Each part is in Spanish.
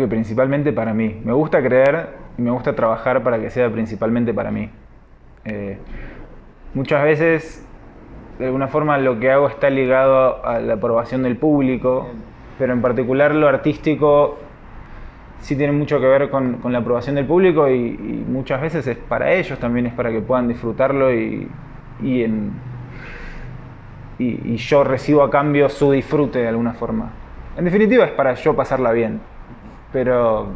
que principalmente para mí. Me gusta creer y me gusta trabajar para que sea principalmente para mí. Eh, Muchas veces, de alguna forma, lo que hago está ligado a la aprobación del público, pero en particular lo artístico sí tiene mucho que ver con la aprobación del público y muchas veces es para ellos también, es para que puedan disfrutarlo y, en, y yo recibo a cambio su disfrute de alguna forma. En definitiva es para yo pasarla bien, pero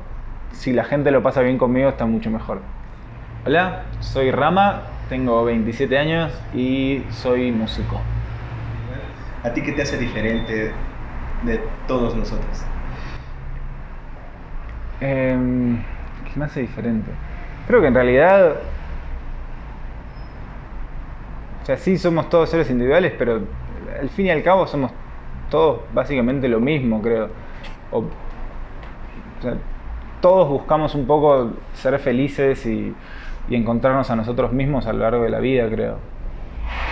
si la gente lo pasa bien conmigo está mucho mejor. Hola, soy Rama, tengo 27 años y soy músico. ¿A ti qué te hace diferente de todos nosotros? ¿Qué me hace diferente? Creo que en realidad, o sea, sí somos todos seres individuales, pero al fin y al cabo somos todos básicamente lo mismo, creo. O sea, todos buscamos un poco ser felices y encontrarnos a nosotros mismos a lo largo de la vida, creo.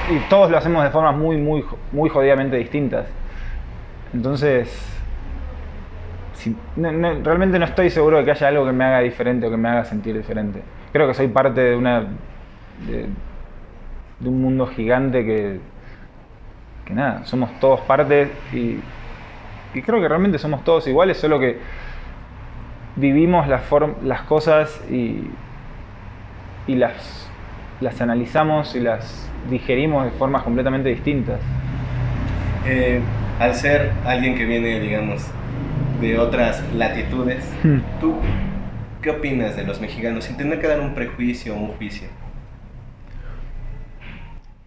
Y todos lo hacemos de formas muy jodidamente distintas. Entonces, realmente no estoy seguro de que haya algo que me haga diferente o que me haga sentir diferente. Creo que soy parte de de un mundo gigante que nada, somos todos parte y creo que realmente somos todos iguales, solo que vivimos las cosas y las analizamos y las digerimos de formas completamente distintas. Al ser alguien que viene, digamos, de otras latitudes, ¿tú qué opinas de los mexicanos sin tener que dar un prejuicio o un juicio?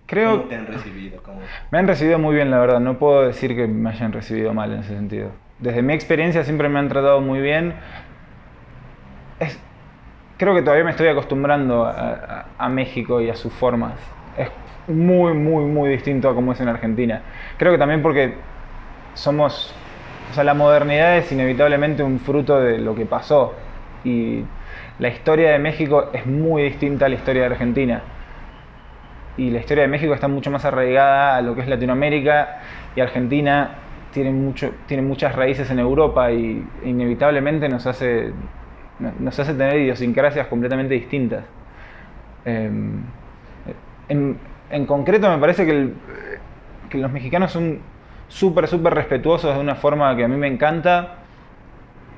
Creo ¿Cómo te han recibido? Me han recibido muy bien, la verdad. No puedo decir que me hayan recibido mal en ese sentido. Desde mi experiencia siempre me han tratado muy bien. Creo que todavía me estoy acostumbrando a México y a sus formas. Es muy distinto a como es en Argentina. Creo que también porque somos... O sea, la modernidad es inevitablemente un fruto de lo que pasó. Y la historia de México es muy distinta a la historia de Argentina. Y la historia de México está mucho más arraigada a lo que es Latinoamérica, y Argentina tiene muchas raíces en Europa y inevitablemente nos hace tener idiosincrasias completamente distintas. En concreto me parece que los mexicanos son súper respetuosos de una forma que a mí me encanta,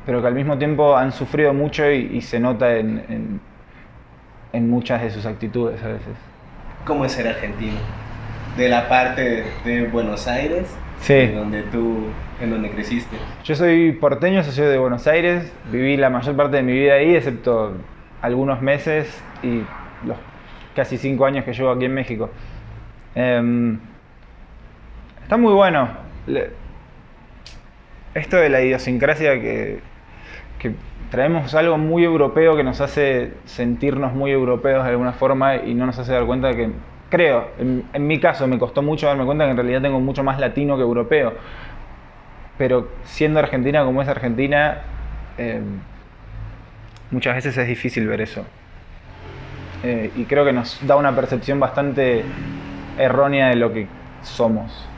pero que al mismo tiempo han sufrido mucho y se nota en muchas de sus actitudes a veces. ¿Cómo es ser argentino? De la parte de Buenos Aires, sí. en donde creciste. Yo soy porteño, soy de Buenos Aires, viví la mayor parte de mi vida ahí, excepto algunos meses y los casi 5 años que llevo aquí en México. Está muy bueno. Esto de la idiosincrasia que traemos algo muy europeo que nos hace sentirnos muy europeos de alguna forma y no nos hace dar cuenta de que, creo, en mi caso me costó mucho darme cuenta que en realidad tengo mucho más latino que europeo. Pero siendo Argentina como es Argentina, muchas veces es difícil ver eso. Y creo que nos da una percepción bastante errónea de lo que somos.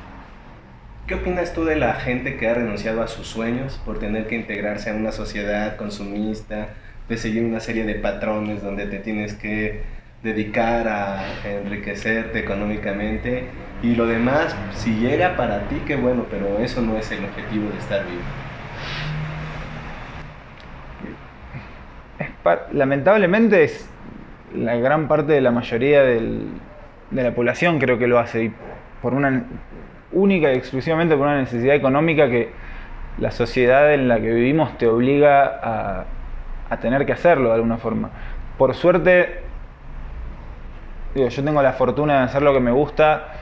¿Qué opinas tú de la gente que ha renunciado a sus sueños por tener que integrarse a una sociedad consumista, de seguir una serie de patrones donde te tienes que dedicar a enriquecerte económicamente y lo demás, si llega para ti, qué bueno, pero eso no es el objetivo de estar vivo? Lamentablemente es la gran parte de la mayoría de la población creo que lo hace, y por una única y exclusivamente por una necesidad económica que la sociedad en la que vivimos te obliga a tener que hacerlo de alguna forma. Por suerte, yo tengo la fortuna de hacer lo que me gusta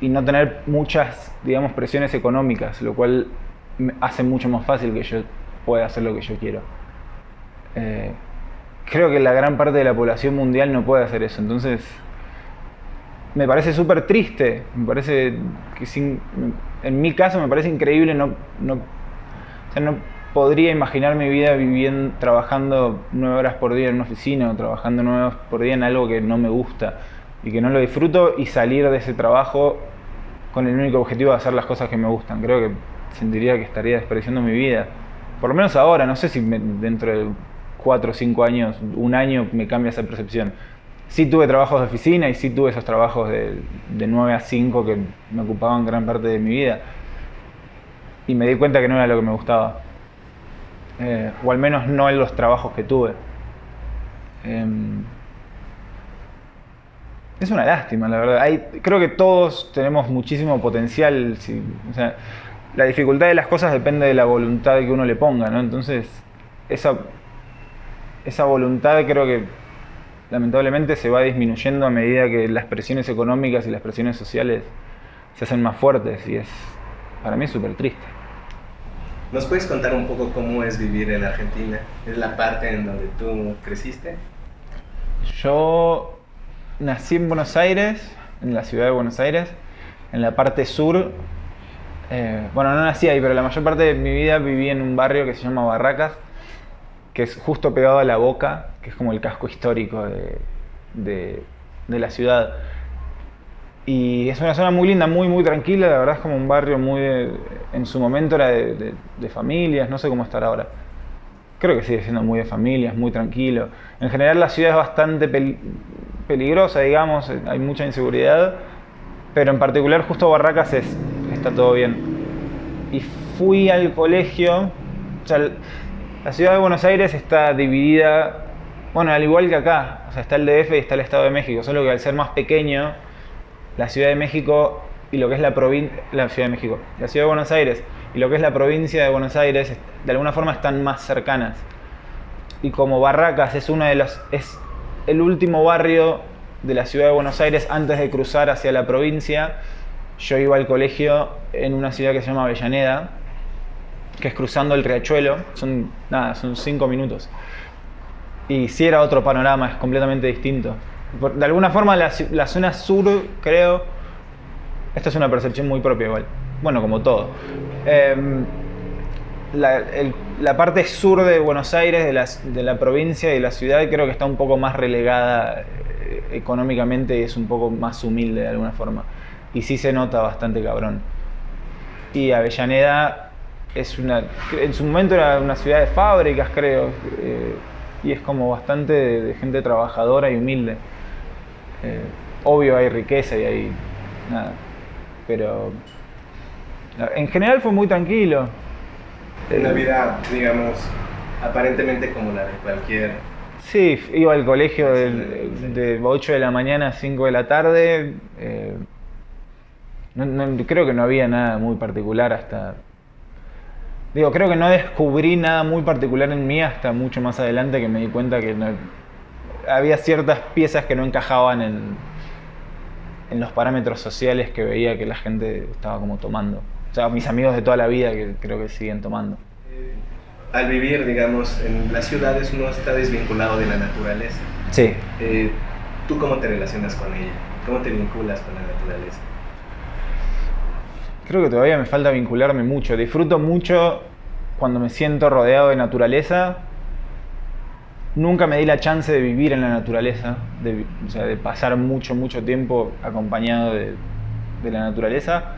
y no tener muchas, digamos, presiones económicas, lo cual hace mucho más fácil que yo pueda hacer lo que yo quiero. Creo que la gran parte de la población mundial no puede hacer eso, entonces me parece súper triste. Me parece que en mi caso me parece increíble, no podría imaginar mi vida trabajando 9 horas por día en una oficina o trabajando 9 horas por día en algo que no me gusta y que no lo disfruto, y salir de ese trabajo con el único objetivo de hacer las cosas que me gustan. Creo que sentiría que estaría desperdiciando mi vida. por lo menos ahora, no sé si dentro de 4 o 5 años, un año me cambia esa percepción. Sí tuve trabajos de oficina y sí tuve esos trabajos de 9 a 5 que me ocupaban gran parte de mi vida. Y me di cuenta que no era lo que me gustaba. O al menos no en los trabajos que tuve. Es una lástima, la verdad. Creo que todos tenemos muchísimo potencial. O sea, la dificultad de las cosas depende de la voluntad que uno le ponga, ¿no? Entonces, esa voluntad creo que lamentablemente se va disminuyendo a medida que las presiones económicas y las presiones sociales se hacen más fuertes, y para mí es súper triste. ¿Nos puedes contar un poco cómo es vivir en Argentina? ¿Es la parte en donde tú creciste? Yo nací en Buenos Aires, en la ciudad de Buenos Aires, en la parte sur. Bueno, no nací ahí, pero la mayor parte de mi vida viví en un barrio que se llama Barracas, que es justo pegado a La Boca, que es como el casco histórico de la ciudad. Y es una zona muy linda, muy muy tranquila, la verdad es como un barrio muy... en su momento era de familias, no sé cómo estará ahora. Creo que sigue siendo muy de familias, muy tranquilo. En general la ciudad es bastante peligrosa, digamos, hay mucha inseguridad, pero en particular justo Barracas está todo bien. Y fui al colegio, o sea, la ciudad de Buenos Aires está dividida, bueno, al igual que acá, o sea, está el DF y está el Estado de México, solo que al ser más pequeño, la Ciudad de México y lo que es la Ciudad de Buenos Aires y lo que es la provincia de Buenos Aires, de alguna forma están más cercanas. Y como Barracas es el último barrio de la Ciudad de Buenos Aires antes de cruzar hacia la provincia, yo iba al colegio en una ciudad que se llama Avellaneda, que es cruzando el riachuelo, son 5 minutos. Y sí era otro panorama, es completamente distinto. De alguna forma la zona sur, creo, esta es una percepción muy propia igual, bueno, como todo, la parte sur de Buenos Aires, de la provincia y de la ciudad, creo que está un poco más relegada económicamente y es un poco más humilde de alguna forma, y sí se nota bastante cabrón. Y Avellaneda en su momento era una ciudad de fábricas, creo, y es como bastante de gente trabajadora y humilde. Obvio hay riqueza y hay nada, pero en general fue muy tranquilo. Una vida, digamos, aparentemente como la de cualquier... Sí, iba al colegio de 8 de la mañana a 5 de la tarde. Creo que no había nada muy particular hasta... creo que no descubrí nada muy particular en mí hasta mucho más adelante, que me di cuenta que había ciertas piezas que no encajaban en los parámetros sociales que veía que la gente estaba como tomando. O sea, mis amigos de toda la vida que creo que siguen tomando. Al vivir, digamos, en las ciudades uno está desvinculado de la naturaleza. Sí. ¿Tú cómo te relacionas con ella? ¿Cómo te vinculas con la naturaleza? Creo que todavía me falta vincularme mucho. Disfruto mucho cuando me siento rodeado de naturaleza. Nunca me di la chance de vivir en la naturaleza, o sea, de pasar mucho tiempo acompañado de la naturaleza.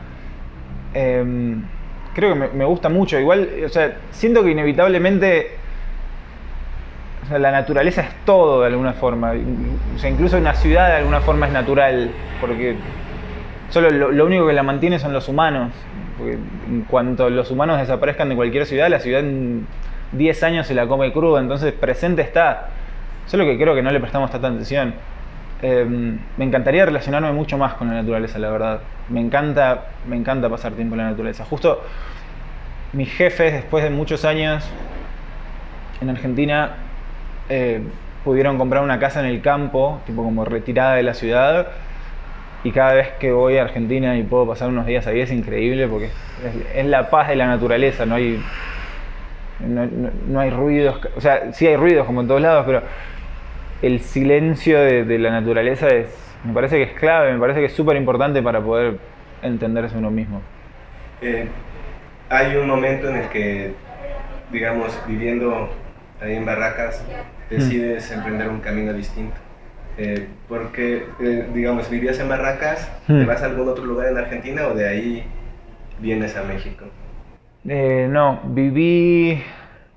Creo que me gusta mucho. Igual, o sea, siento que inevitablemente, o sea, la naturaleza es todo de alguna forma. O sea, incluso una ciudad de alguna forma es natural, porque solo lo único que la mantiene son los humanos. Porque en cuanto los humanos desaparezcan de cualquier ciudad, la ciudad en 10 años se la come cruda, entonces presente está. Solo que creo que no le prestamos tanta atención. Me encantaría relacionarme mucho más con la naturaleza, la verdad. Me encanta pasar tiempo en la naturaleza. Justo mis jefes, después de muchos años en Argentina, pudieron comprar una casa en el campo, tipo como retirada de la ciudad. Y cada vez que voy a Argentina y puedo pasar unos días ahí es increíble, porque es la paz de la naturaleza. No hay ruidos, o sea, sí hay ruidos como en todos lados, pero el silencio de la naturaleza me parece que es clave, me parece que es súper importante para poder entenderse uno mismo. Hay un momento en el que, digamos, viviendo ahí en Barracas, decides emprender un camino distinto. Porque, digamos, vivías en Barracas, ¿te vas a algún otro lugar en Argentina o de ahí vienes a México? No, viví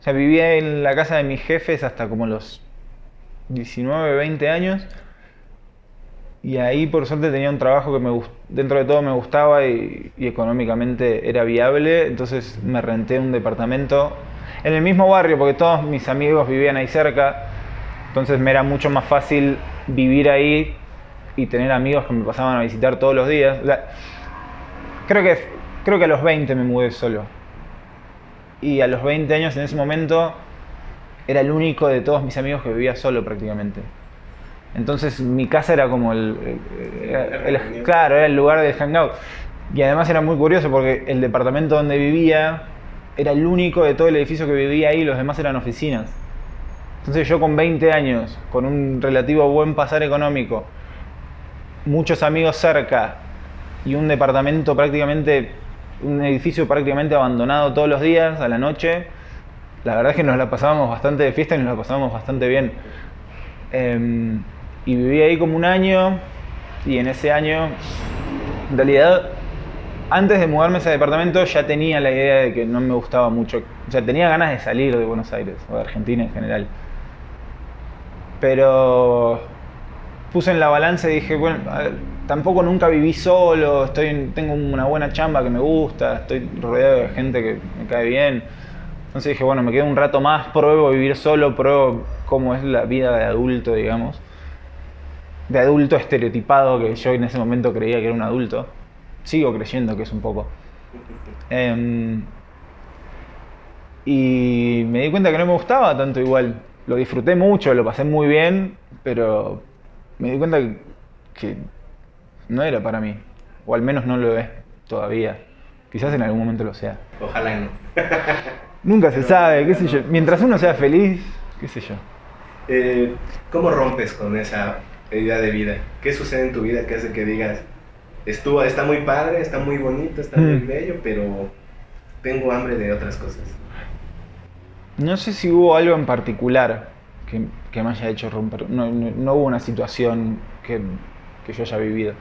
sea, vivía en la casa de mis jefes hasta como los 19, 20 años. Y ahí por suerte tenía un trabajo que dentro de todo me gustaba y económicamente era viable. Entonces me renté un departamento en el mismo barrio porque todos mis amigos vivían ahí cerca. Entonces me era mucho más fácil vivir ahí y tener amigos que me pasaban a visitar todos los días. O sea, creo que a los 20 me mudé solo. Y a los 20 años en ese momento era el único de todos mis amigos que vivía solo prácticamente. Entonces mi casa era como claro, era el lugar del hangout. Y además era muy curioso porque el departamento donde vivía era el único de todo el edificio que vivía ahí, los demás eran oficinas. Entonces yo con 20 años, con un relativo buen pasar económico, muchos amigos cerca y un departamento prácticamente, un edificio prácticamente abandonado todos los días a la noche, la verdad es que nos la pasábamos bastante de fiesta y nos la pasábamos bastante bien. Y viví ahí como un año, y en ese año, en realidad, antes de mudarme a ese departamento ya tenía la idea de que no me gustaba mucho, o sea, tenía ganas de salir de Buenos Aires, o de Argentina en general. Pero puse en la balanza y dije, bueno, tampoco nunca viví solo, tengo una buena chamba que me gusta, estoy rodeado de gente que me cae bien. Entonces dije, bueno, me quedo un rato más, pruebo vivir solo, pruebo cómo es la vida de adulto, digamos. De adulto estereotipado, que yo en ese momento creía que era un adulto. Sigo creyendo que es un poco. Y me di cuenta que no me gustaba tanto igual. Lo disfruté mucho, lo pasé muy bien, pero me di cuenta que no era para mí. O al menos no lo es todavía. Quizás en algún momento lo sea. Ojalá no. Nunca se sabe, qué sé yo. Mientras uno sea feliz, qué sé yo. ¿Cómo rompes con esa idea de vida? ¿Qué sucede en tu vida que hace que digas, está muy padre, está muy bonito, está muy bello, pero tengo hambre de otras cosas? No sé si hubo algo en particular que me haya hecho romper. No hubo una situación que yo haya vivido.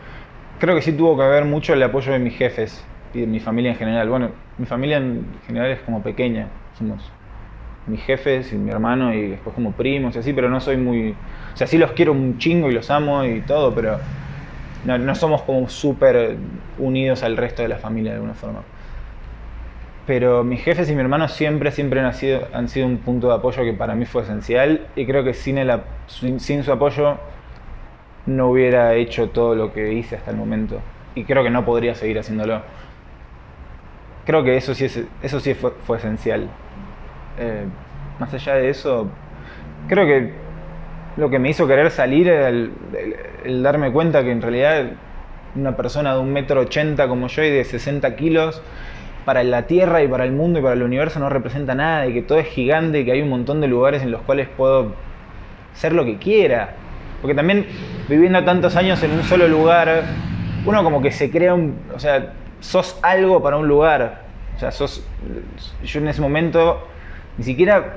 Creo que sí tuvo que ver mucho el apoyo de mis jefes y de mi familia en general. Bueno, mi familia en general es como pequeña. Somos mis jefes y mi hermano y después como primos y así, pero no soy muy... O sea, sí los quiero un chingo y los amo y todo, pero no somos como súper unidos al resto de la familia de alguna forma. Pero mis jefes y mi hermano siempre han sido un punto de apoyo que para mí fue esencial y creo que sin su apoyo no hubiera hecho todo lo que hice hasta el momento y creo que no podría seguir haciéndolo. Creo que eso sí fue esencial. Más allá de eso, creo que lo que me hizo querer salir era el darme cuenta que en realidad una persona de 1,80 m como yo y de 60 kilos para la Tierra y para el mundo y para el universo no representa nada y que todo es gigante y que hay un montón de lugares en los cuales puedo ser lo que quiera. Porque también viviendo tantos años en un solo lugar, uno como que se crea o sea, sos algo para un lugar. O sea, yo en ese momento ni siquiera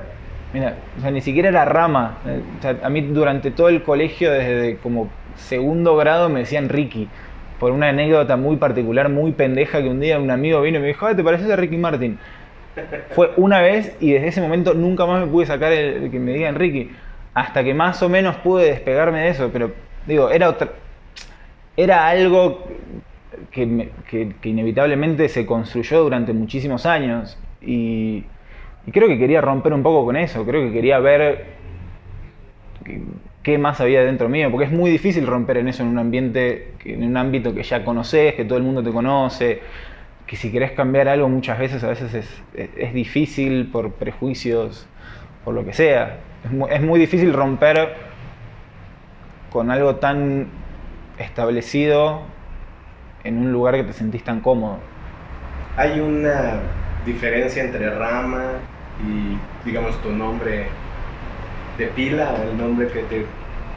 era Rama. O sea, a mí durante todo el colegio, desde como segundo grado, me decían Ricky. Por una anécdota muy particular, muy pendeja, que un día un amigo vino y me dijo, ¿te pareces a Ricky Martin? Fue una vez y desde ese momento nunca más me pude sacar el que me digan Ricky. Hasta que más o menos pude despegarme de eso. Pero digo, era algo que inevitablemente se construyó durante muchísimos años. Y creo que quería romper un poco con eso. Creo que quería ver qué más había dentro mío, porque es muy difícil romper en eso en un ámbito que ya conoces, que todo el mundo te conoce, que si querés cambiar algo muchas veces a veces es difícil por prejuicios, por lo que sea. Es muy difícil romper con algo tan establecido en un lugar que te sentís tan cómodo. ¿Hay una diferencia entre Rama y, digamos, tu nombre de pila o el nombre que te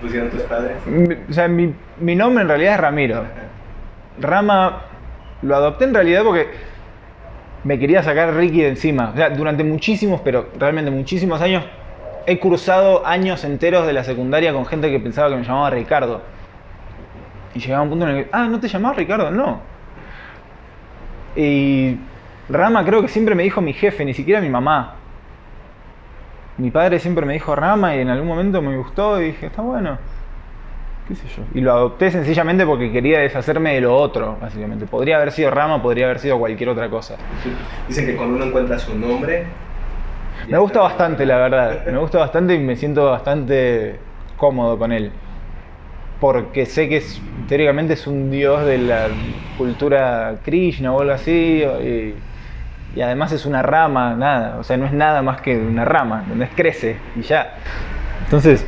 pusieron tus padres? O sea, mi nombre en realidad es Ramiro. Rama lo adopté en realidad porque me quería sacar Ricky de encima. O sea, durante muchísimos, pero realmente muchísimos años, he cursado años enteros de la secundaria con gente que pensaba que me llamaba Ricardo. Y llegaba un punto en el que, ¿no te llamabas Ricardo? No. Y Rama creo que siempre me dijo mi jefe, ni siquiera mi mamá. mi padre siempre me dijo rama y en algún momento me gustó y dije, está bueno, qué sé yo. Y lo adopté sencillamente porque quería deshacerme de lo otro, básicamente. Podría haber sido rama, podría haber sido cualquier otra cosa. Dicen que cuando uno encuentra su nombre... Me gusta bastante, la verdad. Me gusta bastante y me siento bastante cómodo con él. Porque sé que teóricamente es un dios de la cultura Krishna o algo así. Y además es una rama, nada. O sea, no es nada más que una rama, donde crece y ya. Entonces...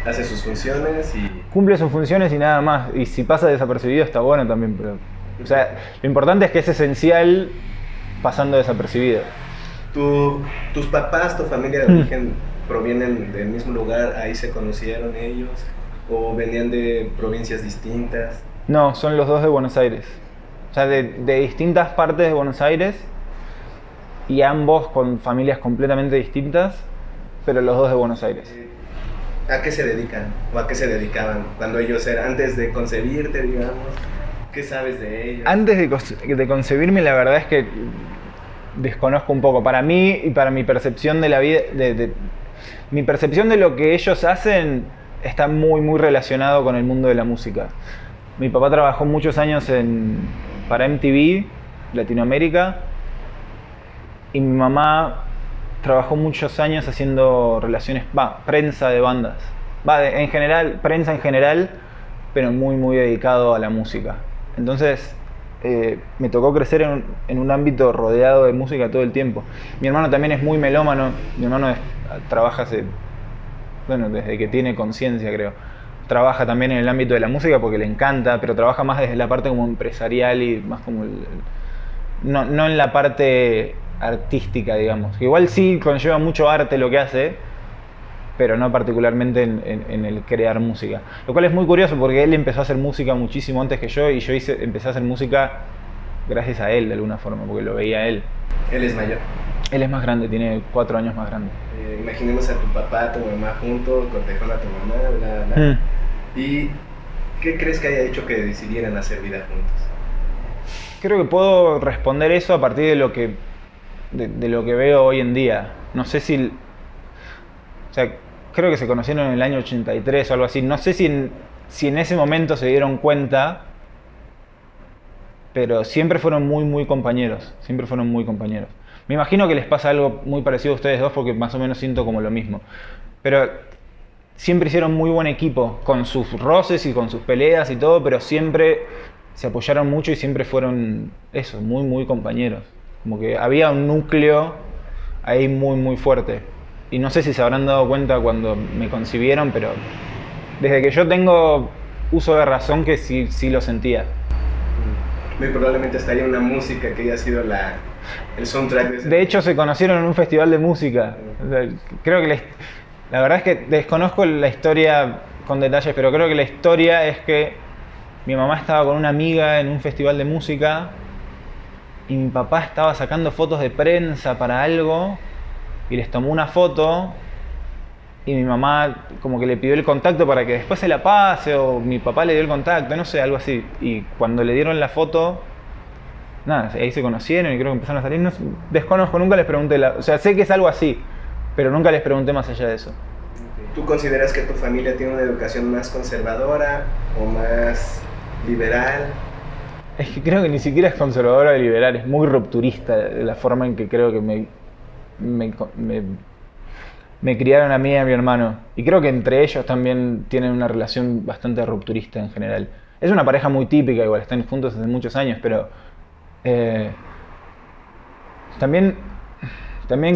hace sus funciones y... cumple sus funciones y nada más. Y si pasa desapercibido está bueno también. Pero, o sea, lo importante es que es esencial pasando desapercibido. ¿Tus papás, tu familia de origen provienen del mismo lugar? ¿Ahí se conocieron ellos? ¿O venían de provincias distintas? No, son los dos de Buenos Aires. O sea, de distintas partes de Buenos Aires y ambos con familias completamente distintas, pero los dos de Buenos Aires. ¿A qué se dedican? ¿O a qué se dedicaban cuando ellos eran, antes de concebirte, digamos? ¿Qué sabes de ellos? Antes de concebirme, la verdad es que desconozco un poco. Para mí y para mi percepción de la vida, mi percepción de lo que ellos hacen está muy, muy relacionado con el mundo de la música. Mi papá trabajó muchos años para MTV, Latinoamérica, y mi mamá trabajó muchos años haciendo prensa de bandas. En general, prensa en general, pero muy, muy dedicado a la música. Entonces, me tocó crecer en un ámbito rodeado de música todo el tiempo. Mi hermano también es muy melómano. Mi hermano trabaja desde que tiene conciencia, creo. Trabaja también en el ámbito de la música porque le encanta, pero trabaja más desde la parte como empresarial y más como no en la parte artística, digamos. Igual sí conlleva mucho arte lo que hace, pero no particularmente en el crear música. Lo cual es muy curioso porque él empezó a hacer música muchísimo antes que yo y yo empecé a hacer música gracias a él de alguna forma, porque lo veía a él. ¿Él es mayor? Él es más grande, tiene 4 años más grande. Imaginemos a tu papá, a tu mamá juntos, cortejando a tu mamá, bla, bla. ¿Y qué crees que haya hecho que decidieran hacer vida juntos? Creo que puedo responder eso a partir de lo que veo hoy en día. No sé si... O sea, creo que se conocieron en el año 83 o algo así. No sé si en ese momento se dieron cuenta, pero siempre fueron muy, muy compañeros. Siempre fueron muy compañeros. Me imagino que les pasa algo muy parecido a ustedes dos porque más o menos siento como lo mismo. Pero siempre hicieron muy buen equipo, con sus roces y con sus peleas y todo, pero siempre se apoyaron mucho y siempre fueron eso, muy, muy compañeros. Como que había un núcleo ahí muy, muy fuerte. Y no sé si se habrán dado cuenta cuando me concibieron, pero desde que yo tengo uso de razón que sí lo sentía. Muy probablemente hasta haya una música que haya sido el soundtrack de ese... De hecho, se conocieron en un festival de música. O sea, creo que la verdad es que desconozco la historia con detalles, pero creo que la historia es que mi mamá estaba con una amiga en un festival de música y mi papá estaba sacando fotos de prensa para algo y les tomó una foto y mi mamá como que le pidió el contacto para que después se la pase, o mi papá le dio el contacto, no sé, algo así. Y cuando le dieron la foto, nada, ahí se conocieron y creo que empezaron a salir. No, desconozco, nunca les pregunté, o sea, sé que es algo así, pero nunca les pregunté más allá de eso. ¿Tú consideras que tu familia tiene una educación más conservadora o más liberal? Es que creo que ni siquiera es conservadora o liberal, es muy rupturista la forma en que creo que me criaron a mí y a mi hermano. Y creo que entre ellos también tienen una relación bastante rupturista en general. Es una pareja muy típica, igual, están juntos hace muchos años, pero también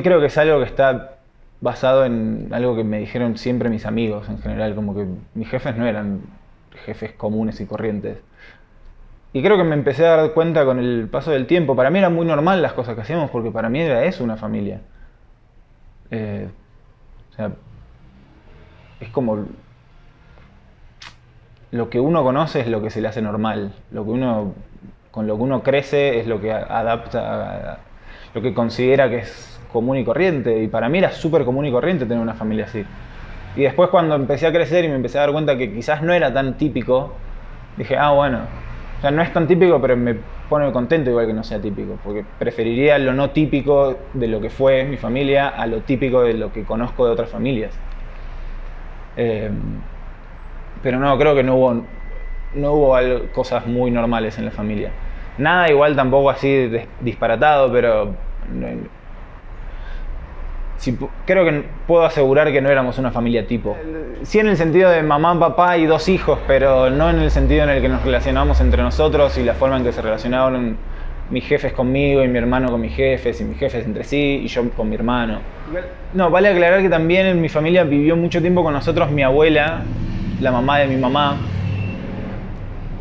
creo que es algo que está basado en algo que me dijeron siempre mis amigos en general, como que mis jefes no eran jefes comunes y corrientes. Y creo que me empecé a dar cuenta con el paso del tiempo. Para mí era muy normal las cosas que hacíamos porque para mí era eso una familia. O sea, es como lo que uno conoce es lo que se le hace normal. Con lo que uno crece es lo que adapta a lo que considera que es común y corriente. Y para mí era súper común y corriente tener una familia así. Y después cuando empecé a crecer y me empecé a dar cuenta que quizás no era tan típico, dije, bueno, O sea, no es tan típico, pero me pone contento igual que no sea típico, porque preferiría lo no típico de lo que fue mi familia a lo típico de lo que conozco de otras familias. Pero no, creo que no hubo cosas muy normales en la familia. Nada igual tampoco así disparatado, pero creo que puedo asegurar que no éramos una familia tipo. Sí en el sentido de mamá, papá y 2 hijos, pero no en el sentido en el que nos relacionábamos entre nosotros y la forma en que se relacionaban mis jefes conmigo y mi hermano con mis jefes y mis jefes entre sí y yo con mi hermano. No, vale aclarar que también en mi familia vivió mucho tiempo con nosotros mi abuela, la mamá de mi mamá,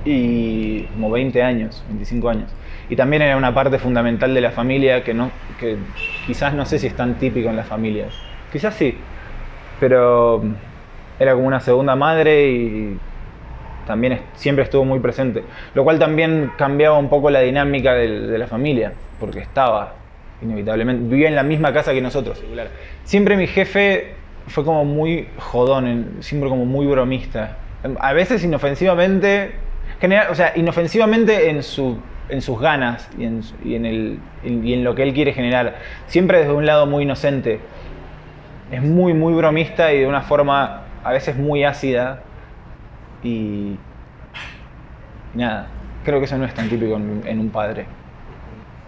y como 20 años, 25 años. Y también era una parte fundamental de la familia que quizás no sé si es tan típico en las familias. Quizás sí, pero era como una segunda madre y también siempre estuvo muy presente. Lo cual también cambiaba un poco la dinámica de la familia, porque estaba inevitablemente, vivía en la misma casa que nosotros. Siempre mi jefe fue como muy jodón, siempre como muy bromista. A veces inofensivamente, o sea, inofensivamente en sus ganas y en lo que él quiere generar. Siempre desde un lado muy inocente. Es muy, muy bromista y de una forma a veces muy ácida. Y nada, creo que eso no es tan típico en un padre.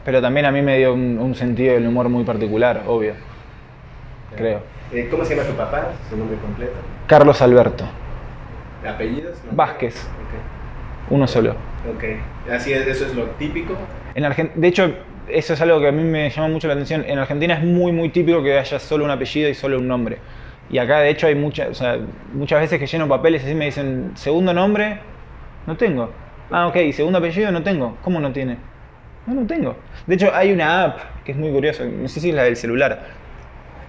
Pero también a mí me dio un sentido del humor muy particular, obvio. Creo. ¿Cómo se llama tu papá? ¿Su nombre completo? Carlos Alberto. ¿Apellidos? No. Vázquez. Okay. Uno solo. Ok. Así es, eso es lo típico. De hecho, eso es algo que a mí me llama mucho la atención. En Argentina es muy, muy típico que haya solo un apellido y solo un nombre. Y acá, de hecho, hay muchas veces que lleno papeles y así me dicen, ¿segundo nombre? No tengo. Ah, ok, ¿y segundo apellido? No tengo. ¿Cómo no tiene? No tengo. De hecho, hay una app que es muy curiosa, no sé si es la del celular.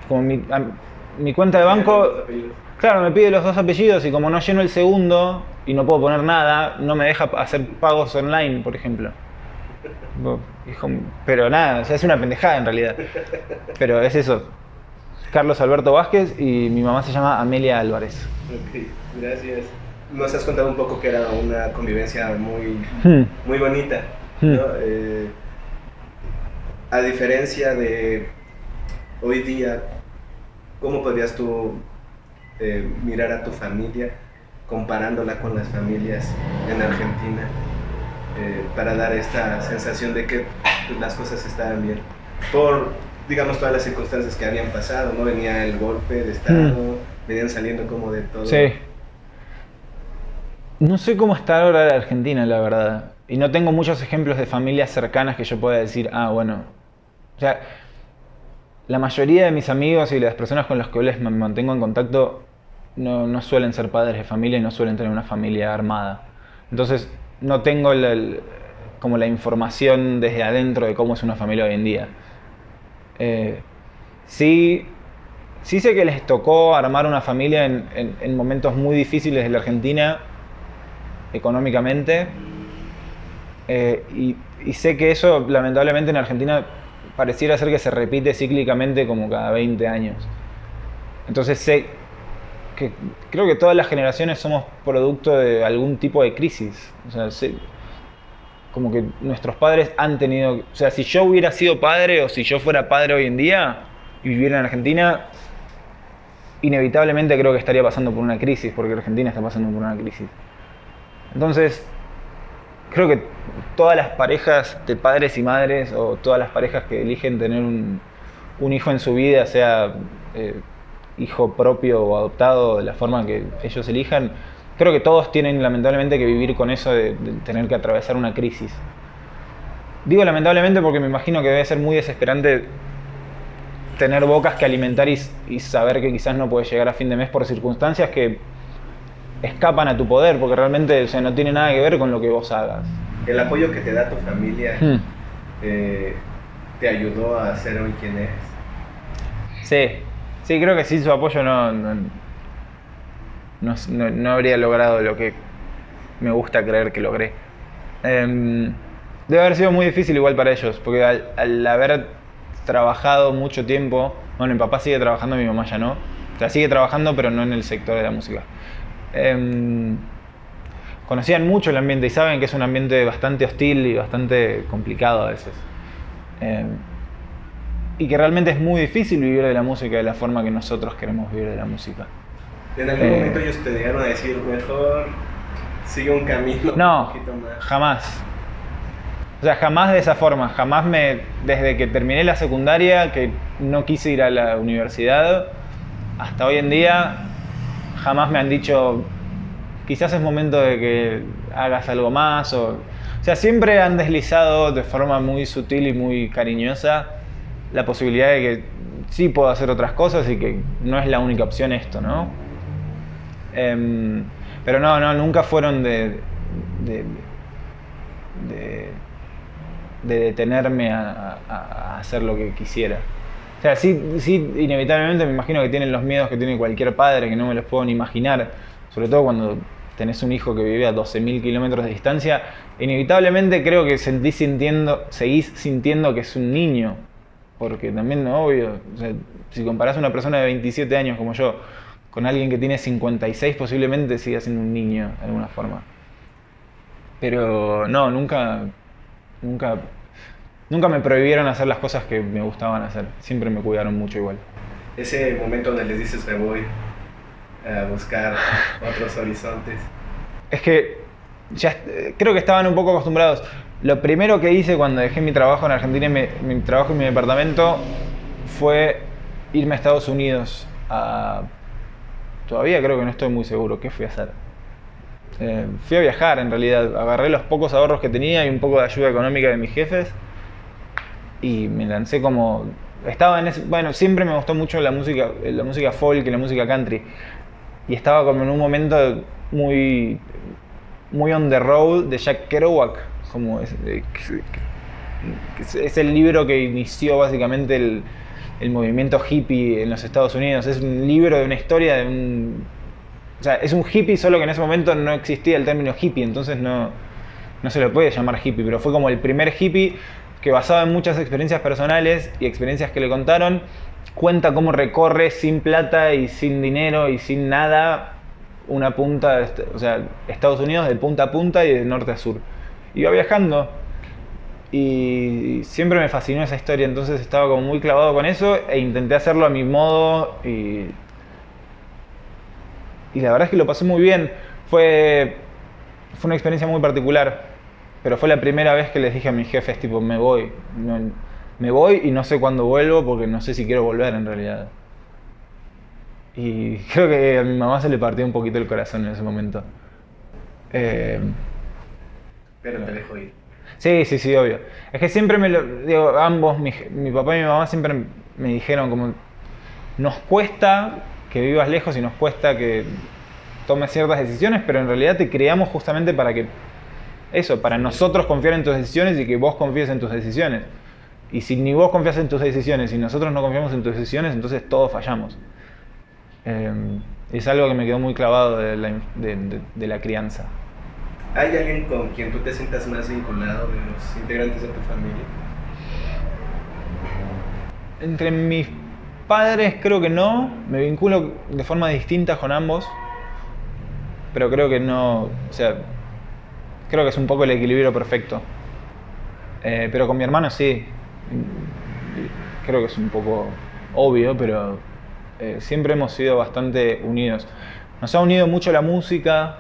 Como mi cuenta de banco, claro, me pide los 2 apellidos y como no lleno el segundo y no puedo poner nada, no me deja hacer pagos online, por ejemplo. Pero nada, o sea, es una pendejada en realidad. Pero es eso. Carlos Alberto Vázquez y mi mamá se llama Amelia Álvarez. Ok, gracias. Nos has contado un poco que era una convivencia muy bonita, ¿no? A diferencia de hoy día, ¿cómo podrías tú mirar a tu familia comparándola con las familias en Argentina para dar esta sensación de que pues, las cosas estaban bien? Por, digamos, todas las circunstancias que habían pasado, ¿no? Venía el golpe de Estado, venían saliendo como de todo. Sí. No sé cómo está ahora la Argentina, la verdad. Y no tengo muchos ejemplos de familias cercanas que yo pueda decir, bueno. O sea, la mayoría de mis amigos y las personas con las que les mantengo en contacto no suelen ser padres de familia y no suelen tener una familia armada. Entonces, no tengo como la información desde adentro de cómo es una familia hoy en día. Sí sé que les tocó armar una familia en momentos muy difíciles de la Argentina, económicamente, y sé que eso lamentablemente en Argentina pareciera ser que se repite cíclicamente como cada 20 años. Entonces sé que creo que todas las generaciones somos producto de algún tipo de crisis. O sea, como que nuestros padres han tenido... O sea, si yo hubiera sido padre o si yo fuera padre hoy en día y viviera en Argentina, inevitablemente creo que estaría pasando por una crisis, porque Argentina está pasando por una crisis. Entonces, creo que todas las parejas de padres y madres, o todas las parejas que eligen tener un hijo en su vida, sea hijo propio o adoptado, de la forma que ellos elijan, creo que todos tienen lamentablemente que vivir con eso de tener que atravesar una crisis. Digo lamentablemente porque me imagino que debe ser muy desesperante tener bocas que alimentar y saber que quizás no puedes llegar a fin de mes por circunstancias que escapan a tu poder, porque realmente, o sea, no tiene nada que ver con lo que vos hagas. El apoyo que te da tu familia te ayudó a ser hoy quien eres. Sí, creo que sin su apoyo no habría logrado lo que me gusta creer que logré. Debe haber sido muy difícil igual para ellos, porque al haber trabajado mucho tiempo, bueno, mi papá sigue trabajando, mi mamá ya no, o sea, sigue trabajando pero no en el sector de la música. conocían mucho el ambiente y saben que es un ambiente bastante hostil y bastante complicado a veces. Y que realmente es muy difícil vivir de la música de la forma que nosotros queremos vivir de la música. ¿En algún momento ellos te llegaron a decir, mejor sigue un camino no, un poquito más? Jamás. O sea, jamás de esa forma. Jamás desde que terminé la secundaria, que no quise ir a la universidad, hasta hoy en día, jamás me han dicho, quizás es momento de que hagas algo más. O sea, siempre han deslizado de forma muy sutil y muy cariñosa la posibilidad de que sí puedo hacer otras cosas y que no es la única opción esto, ¿no? Pero no, nunca fueron de detenerme a hacer lo que quisiera. O sea, sí, inevitablemente me imagino que tienen los miedos que tiene cualquier padre, que no me los puedo ni imaginar, sobre todo cuando tenés un hijo que vive a 12.000 kilómetros de distancia. Inevitablemente creo que seguís sintiendo que es un niño, porque también, obvio, o sea, si comparás a una persona de 27 años como yo con alguien que tiene 56, posiblemente siga siendo un niño de alguna forma. Pero no, nunca me prohibieron hacer las cosas que me gustaban hacer. Siempre me cuidaron mucho igual. Ese momento donde les dices me voy a buscar otros horizontes. Es que ya creo que estaban un poco acostumbrados. Lo primero que hice cuando dejé mi trabajo en Argentina, mi trabajo en mi departamento, fue irme a Estados Unidos. Todavía creo que no estoy muy seguro qué fui a hacer. Fui a viajar en realidad. Agarré los pocos ahorros que tenía y un poco de ayuda económica de mis jefes y me lancé como... Bueno, siempre me gustó mucho la música folk y la música country, y estaba como en un momento muy on the road de Jack Kerouac, como es el libro que inició básicamente el movimiento hippie en los Estados Unidos. Es un libro de una historia de o sea, es un hippie, solo que en ese momento no existía el término hippie, entonces no se lo puede llamar hippie, pero fue como el primer hippie que, basado en muchas experiencias personales y experiencias que le contaron, cuenta cómo recorre sin plata y sin dinero y sin nada una punta, o sea, Estados Unidos de punta a punta y de norte a sur. Iba viajando y siempre me fascinó esa historia, entonces estaba como muy clavado con eso e intenté hacerlo a mi modo y la verdad es que lo pasé muy bien. Fue una experiencia muy particular, pero fue la primera vez que les dije a mis jefes, tipo, me voy y no sé cuándo vuelvo porque no sé si quiero volver en realidad. Y creo que a mi mamá se le partió un poquito el corazón en ese momento. Pero te dejó ir. Sí, obvio. Es que siempre digo, ambos, mi papá y mi mamá siempre me dijeron como, nos cuesta que vivas lejos y nos cuesta que tomes ciertas decisiones, pero en realidad te creamos justamente para nosotros confiar en tus decisiones y que vos confíes en tus decisiones. Y si ni vos confías en tus decisiones y nosotros no confiamos en tus decisiones, entonces todos fallamos. Es algo que me quedó muy clavado de la crianza. ¿Hay alguien con quien tú te sientas más vinculado de los integrantes de tu familia? Entre mis padres creo que no, me vinculo de forma distinta con ambos, pero creo que no, o sea, creo que es un poco el equilibrio perfecto. Pero con mi hermano sí, creo que es un poco obvio, pero siempre hemos sido bastante unidos. Nos ha unido mucho la música.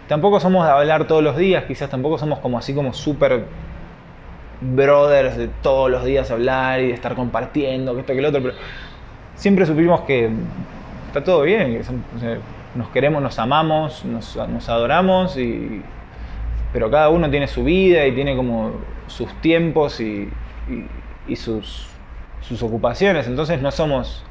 Tampoco somos de hablar todos los días, quizás tampoco somos como así como súper brothers de todos los días hablar y de estar compartiendo que esto que lo otro, pero siempre supimos que está todo bien, que o sea, nos queremos, nos amamos, nos adoramos, pero cada uno tiene su vida y tiene como sus tiempos y sus ocupaciones, entonces no somos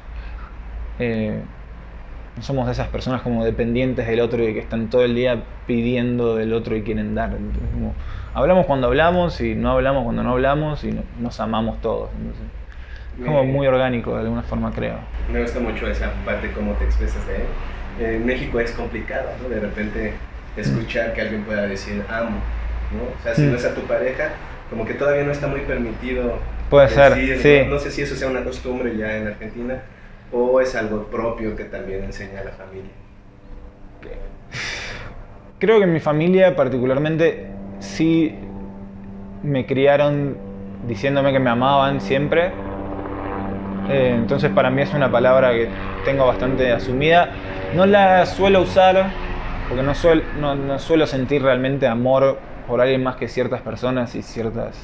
de esas personas como dependientes del otro y que están todo el día pidiendo del otro y quieren dar. Entonces, como, hablamos cuando hablamos y no hablamos cuando no hablamos y nos amamos todos. Entonces, es como muy orgánico de alguna forma, creo. Me gusta mucho esa parte, cómo te expresas de él. En México es complicado, ¿no? De repente escuchar que alguien pueda decir amo, ¿no? O sea, si no es a tu pareja, como que todavía no está muy permitido. Puede decir, ser, sí. No sé si eso sea una costumbre ya en Argentina o es algo propio que también enseña a la familia. Creo que en mi familia particularmente sí me criaron diciéndome que me amaban siempre. Entonces para mí es una palabra que tengo bastante asumida. No la suelo usar porque no suelo sentir realmente amor por alguien más que ciertas personas y ciertos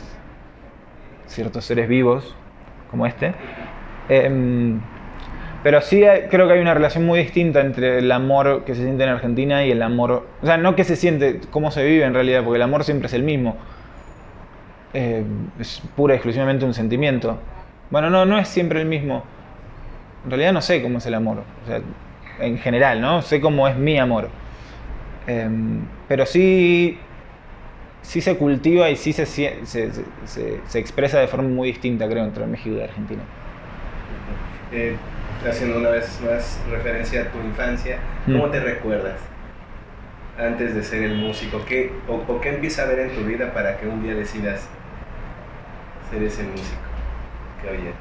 seres vivos como este. Pero sí creo que hay una relación muy distinta entre el amor que se siente en Argentina y el amor... O sea, no que se siente, cómo se vive en realidad, porque el amor siempre es el mismo. Es pura y exclusivamente un sentimiento. Bueno, no es siempre el mismo. En realidad no sé cómo es el amor. O sea, en general, ¿no? Sé cómo es mi amor. Pero sí se cultiva y sí se expresa de forma muy distinta, creo, entre México y Argentina. Haciendo una vez más referencia a tu infancia, ¿cómo te recuerdas antes de ser el músico? ¿Qué empieza a ver en tu vida para que un día decidas ser ese músico que hoy eres?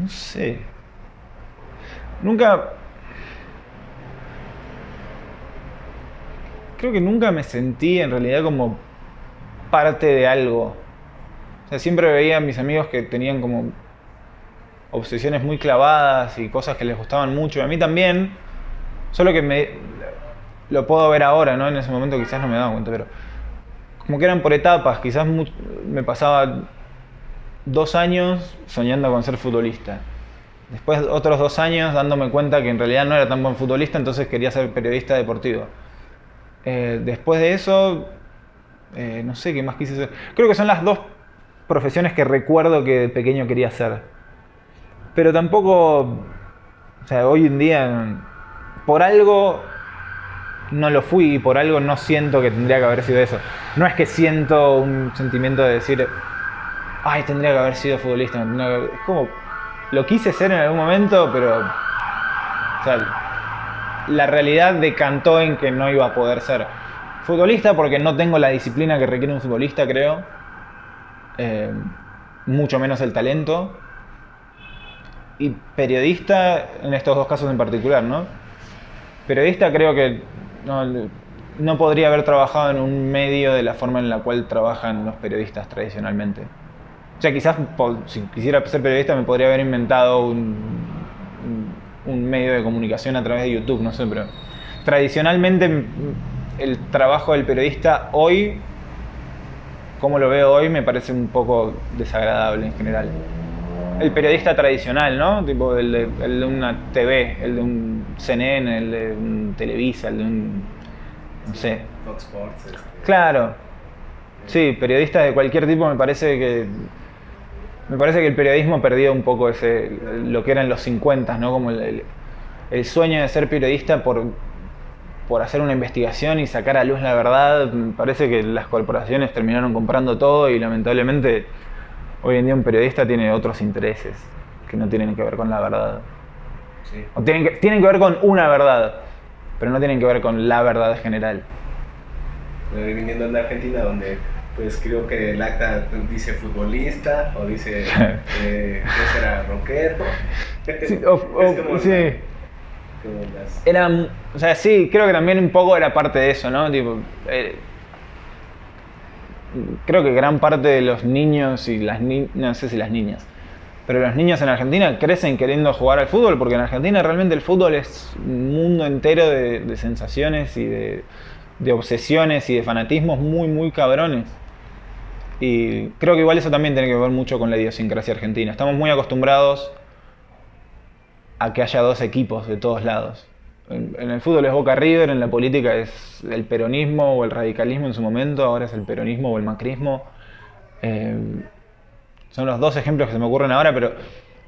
No sé. Creo que nunca me sentí en realidad como parte de algo. O sea, siempre veía a mis amigos que tenían como obsesiones muy clavadas y cosas que les gustaban mucho, y a mí también, solo que lo puedo ver ahora, ¿no? En ese momento quizás no me daba cuenta, pero como que eran por etapas. Quizás me pasaba 2 años soñando con ser futbolista, después otros 2 años dándome cuenta que en realidad no era tan buen futbolista, entonces quería ser periodista deportivo. Después de eso, no sé qué más quise hacer. Creo que son las 2 profesiones que recuerdo que de pequeño quería hacer. Pero tampoco, o sea, hoy en día, por algo no lo fui y por algo no siento que tendría que haber sido eso. No es que siento un sentimiento de decir, ay, tendría que haber sido futbolista. Es como, lo quise ser en algún momento, pero, o sea, la realidad decantó en que no iba a poder ser futbolista porque no tengo la disciplina que requiere un futbolista, creo. Mucho menos el talento. Y periodista, en estos 2 casos en particular, ¿no? Periodista creo que no podría haber trabajado en un medio de la forma en la cual trabajan los periodistas tradicionalmente. O sea, quizás si quisiera ser periodista me podría haber inventado un medio de comunicación a través de YouTube, no sé, pero tradicionalmente el trabajo del periodista hoy, como lo veo hoy, me parece un poco desagradable en general. El periodista tradicional, ¿no? Tipo el de una TV, el de un CNN, el de un Televisa, el de un... no sé. Fox Sports. Claro. Sí, periodistas de cualquier tipo me parece que el periodismo perdió un poco lo que era en los 50, ¿no? Como el sueño de ser periodista por hacer una investigación y sacar a luz la verdad. Me parece que las corporaciones terminaron comprando todo y lamentablemente hoy en día un periodista tiene otros intereses que no tienen que ver con la verdad. Sí. O tienen que ver con una verdad, pero no tienen que ver con la verdad general. Viniendo de Argentina, donde pues creo que el acta dice futbolista o dice ¿qué será? Rockero. Sí, sí. Como o sea, sí, creo que también un poco era parte de eso, ¿no? Tipo, creo que gran parte de los niños y no sé si las niñas, pero los niños en Argentina crecen queriendo jugar al fútbol, porque en Argentina realmente el fútbol es un mundo entero de sensaciones y de obsesiones y de fanatismos muy, muy cabrones. Y creo que igual eso también tiene que ver mucho con la idiosincrasia argentina. Estamos muy acostumbrados a que haya 2 equipos de todos lados. En el fútbol es Boca River, en la política es el peronismo o el radicalismo en su momento, ahora es el peronismo o el macrismo. Son los 2 ejemplos que se me ocurren ahora, pero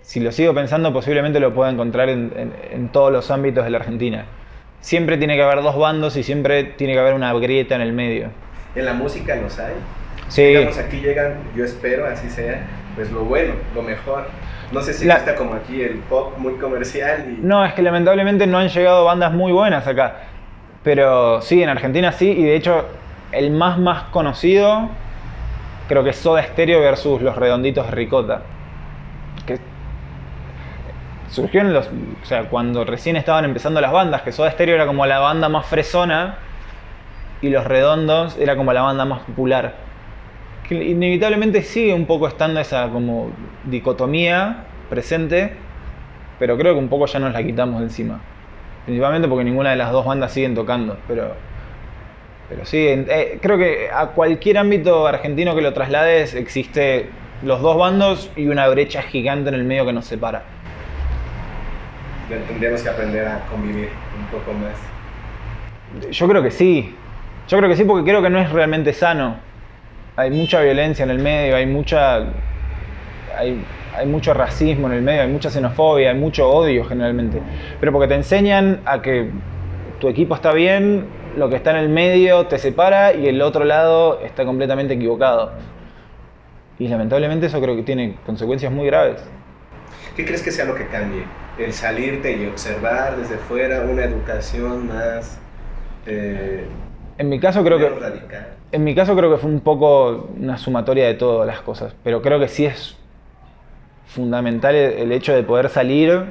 si lo sigo pensando posiblemente lo pueda encontrar en todos los ámbitos de la Argentina. Siempre tiene que haber 2 bandos y siempre tiene que haber una grieta en el medio. ¿En la música los hay? Sí. Digamos, aquí llegan, yo espero así sea, pues lo bueno, lo mejor. No sé si está como aquí el pop muy comercial. No, es que lamentablemente no han llegado bandas muy buenas acá. Pero sí, en Argentina sí, y de hecho el más conocido creo que es Soda Stereo versus Los Redonditos de Ricota. Que surgió o sea, cuando recién estaban empezando las bandas, que Soda Stereo era como la banda más fresona y Los Redondos era como la banda más popular. Que inevitablemente sigue un poco estando esa como dicotomía presente, pero creo que un poco ya nos la quitamos de encima. Principalmente porque ninguna de las dos bandas siguen tocando, pero sí, creo que a cualquier ámbito argentino que lo traslades existe los dos bandos y una brecha gigante en el medio que nos separa. Tendríamos que aprender a convivir un poco más. Yo creo que sí. Yo creo que sí, porque creo que no es realmente sano. Hay mucha violencia en el medio, hay mucho racismo en el medio, hay mucha xenofobia, hay mucho odio generalmente. Pero porque te enseñan a que tu equipo está bien, lo que está en el medio te separa y el otro lado está completamente equivocado. Y lamentablemente eso creo que tiene consecuencias muy graves. ¿Qué crees que sea lo que cambie? El salirte y observar desde fuera una educación más en mi caso creo radical. En mi caso creo que fue un poco una sumatoria de todas las cosas, pero creo que sí es fundamental el hecho de poder salir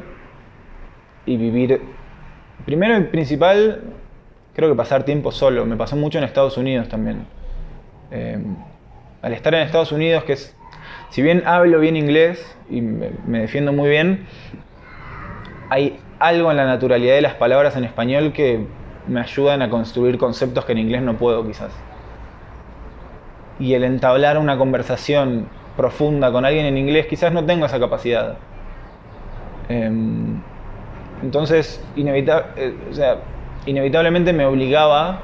y vivir. Primero y principal, creo que pasar tiempo solo. Me pasó mucho en Estados Unidos también. Al estar en Estados Unidos, que es, si bien hablo bien inglés y me defiendo muy bien, hay algo en la naturalidad de las palabras en español que me ayudan a construir conceptos que en inglés no puedo quizás. Y el entablar una conversación profunda con alguien en inglés quizás no tengo esa capacidad. Entonces, inevitablemente me obligaba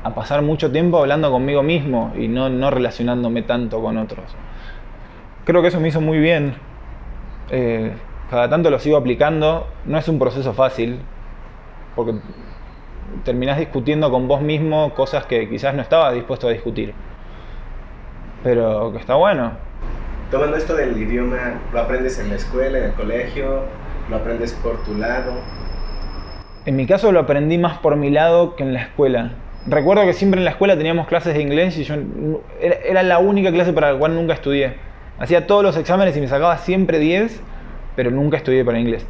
a pasar mucho tiempo hablando conmigo mismo y no relacionándome tanto con otros. Creo que eso me hizo muy bien. Cada tanto lo sigo aplicando. No es un proceso fácil, porque terminás discutiendo con vos mismo cosas que quizás no estabas dispuesto a discutir. Pero que está bueno. Tomando esto del idioma, ¿lo aprendes en la escuela, en el colegio? ¿Lo aprendes por tu lado? En mi caso lo aprendí más por mi lado que en la escuela. Recuerdo que siempre en la escuela teníamos clases de inglés y yo era la única clase para la cual nunca estudié. Hacía todos los exámenes y me sacaba siempre 10, pero nunca estudié para inglés.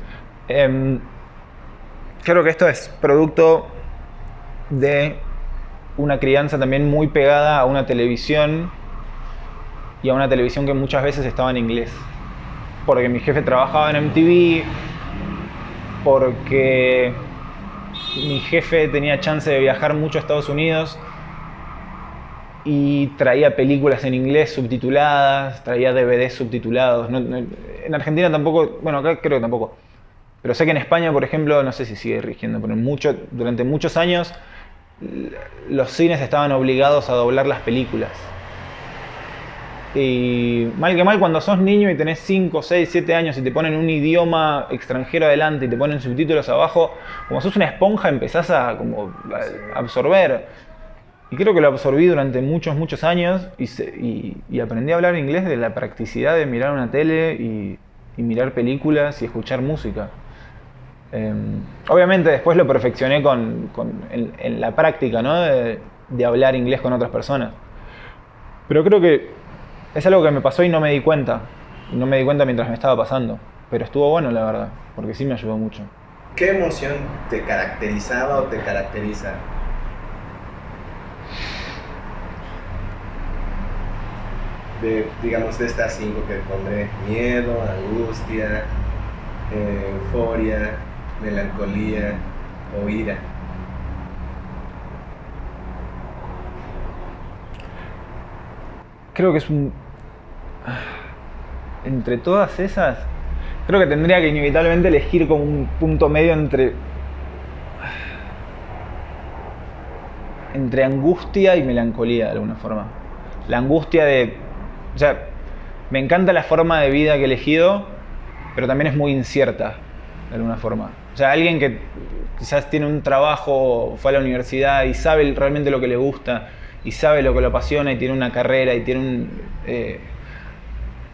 Creo que esto es producto de una crianza también muy pegada a una televisión y a una televisión que muchas veces estaba en inglés. Porque mi jefe trabajaba en MTV, porque mi jefe tenía chance de viajar mucho a Estados Unidos y traía películas en inglés subtituladas, traía DVDs subtitulados. En Argentina tampoco, bueno, acá creo que tampoco. Pero sé que en España, por ejemplo, no sé si sigue rigiendo, pero durante muchos años los cines estaban obligados a doblar las películas. Y mal que mal, cuando sos niño y tenés 5, 6, 7 años y te ponen un idioma extranjero adelante y te ponen subtítulos abajo, como sos una esponja empezás a absorber. Y creo que lo absorbí durante muchos años y aprendí a hablar inglés de la practicidad de mirar una tele y mirar películas y escuchar música. Obviamente después lo perfeccioné en la práctica, ¿no? de hablar inglés con otras personas. Pero creo que es algo que me pasó y no me di cuenta. Y no me di cuenta mientras me estaba pasando. Pero estuvo bueno, la verdad, porque sí me ayudó mucho. ¿Qué emoción te caracterizaba o te caracteriza? Digamos, de estas 5 que pondré: miedo, angustia, euforia, melancolía o ira. Creo que es entre todas esas, creo que tendría que inevitablemente elegir como un punto medio entre angustia y melancolía, de alguna forma. La angustia o sea, me encanta la forma de vida que he elegido, pero también es muy incierta, de alguna forma. O sea, alguien que quizás tiene un trabajo, fue a la universidad y sabe realmente lo que le gusta, y sabe lo que lo apasiona, y tiene una carrera, y tiene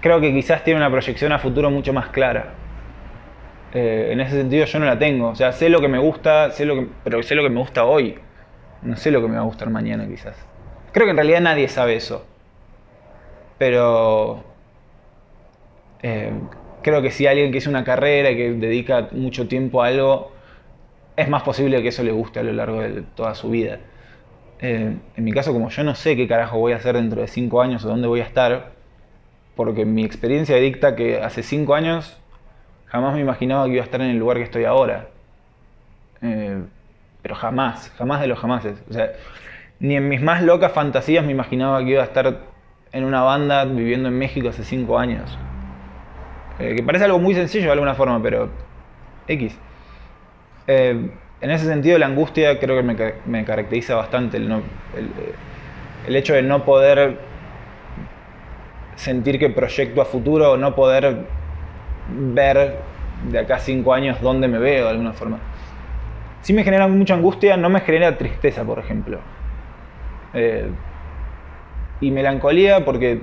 creo que quizás tiene una proyección a futuro mucho más clara. En ese sentido yo no la tengo. O sea, sé lo que me gusta, pero sé lo que me gusta hoy. No sé lo que me va a gustar mañana quizás. Creo que en realidad nadie sabe eso. Pero creo creo que si alguien que hizo una carrera y que dedica mucho tiempo a algo, es más posible que eso le guste a lo largo de toda su vida. En mi caso, como yo no sé qué carajo voy a hacer dentro de 5 años o dónde voy a estar, porque mi experiencia dicta que hace 5 años jamás me imaginaba que iba a estar en el lugar que estoy ahora. Pero jamás de los jamases. O sea, ni en mis más locas fantasías me imaginaba que iba a estar en una banda viviendo en México hace 5 años. Que parece algo muy sencillo de alguna forma, pero X. En ese sentido, la angustia creo que me caracteriza bastante. El hecho de no poder sentir que proyecto a futuro o no poder ver de acá a 5 años dónde me veo de alguna forma. Sí me genera mucha angustia, no me genera tristeza, por ejemplo. Y melancolía porque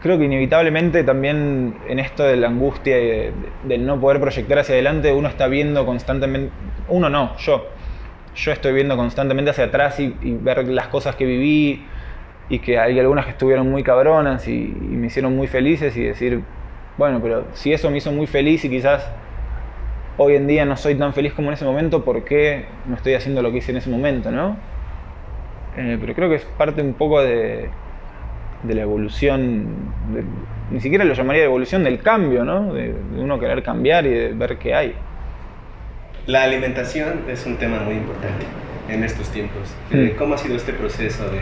creo que inevitablemente también en esto de la angustia y del no poder proyectar hacia adelante, uno está viendo constantemente, uno no, yo estoy viendo constantemente hacia atrás y ver las cosas que viví y que hay algunas que estuvieron muy cabronas y me hicieron muy felices y decir, bueno, pero si eso me hizo muy feliz y quizás hoy en día no soy tan feliz como en ese momento, ¿por qué no estoy haciendo lo que hice en ese momento, no? Pero creo que es parte un poco de la evolución, ni siquiera lo llamaría de evolución, del cambio, ¿no? De uno querer cambiar y de ver qué hay. La alimentación es un tema muy importante en estos tiempos. ¿Cómo ha sido este proceso de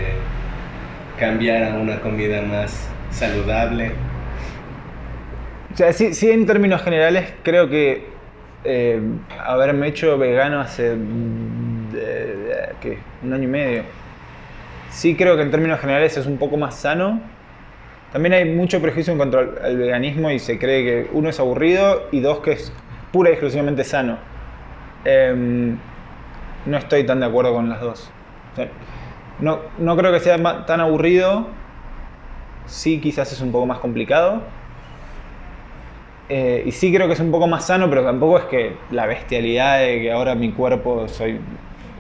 cambiar a una comida más saludable? O sea, sí en términos generales creo que haberme hecho vegano hace ¿qué? 1 año y medio. Sí creo que en términos generales es un poco más sano. También hay mucho prejuicio en cuanto al veganismo y se cree que uno es aburrido y dos que es pura y exclusivamente sano. No estoy tan de acuerdo con las dos. O sea, no creo que sea tan aburrido. Sí, quizás es un poco más complicado. Y sí creo que es un poco más sano, pero tampoco es que la bestialidad de que ahora mi cuerpo soy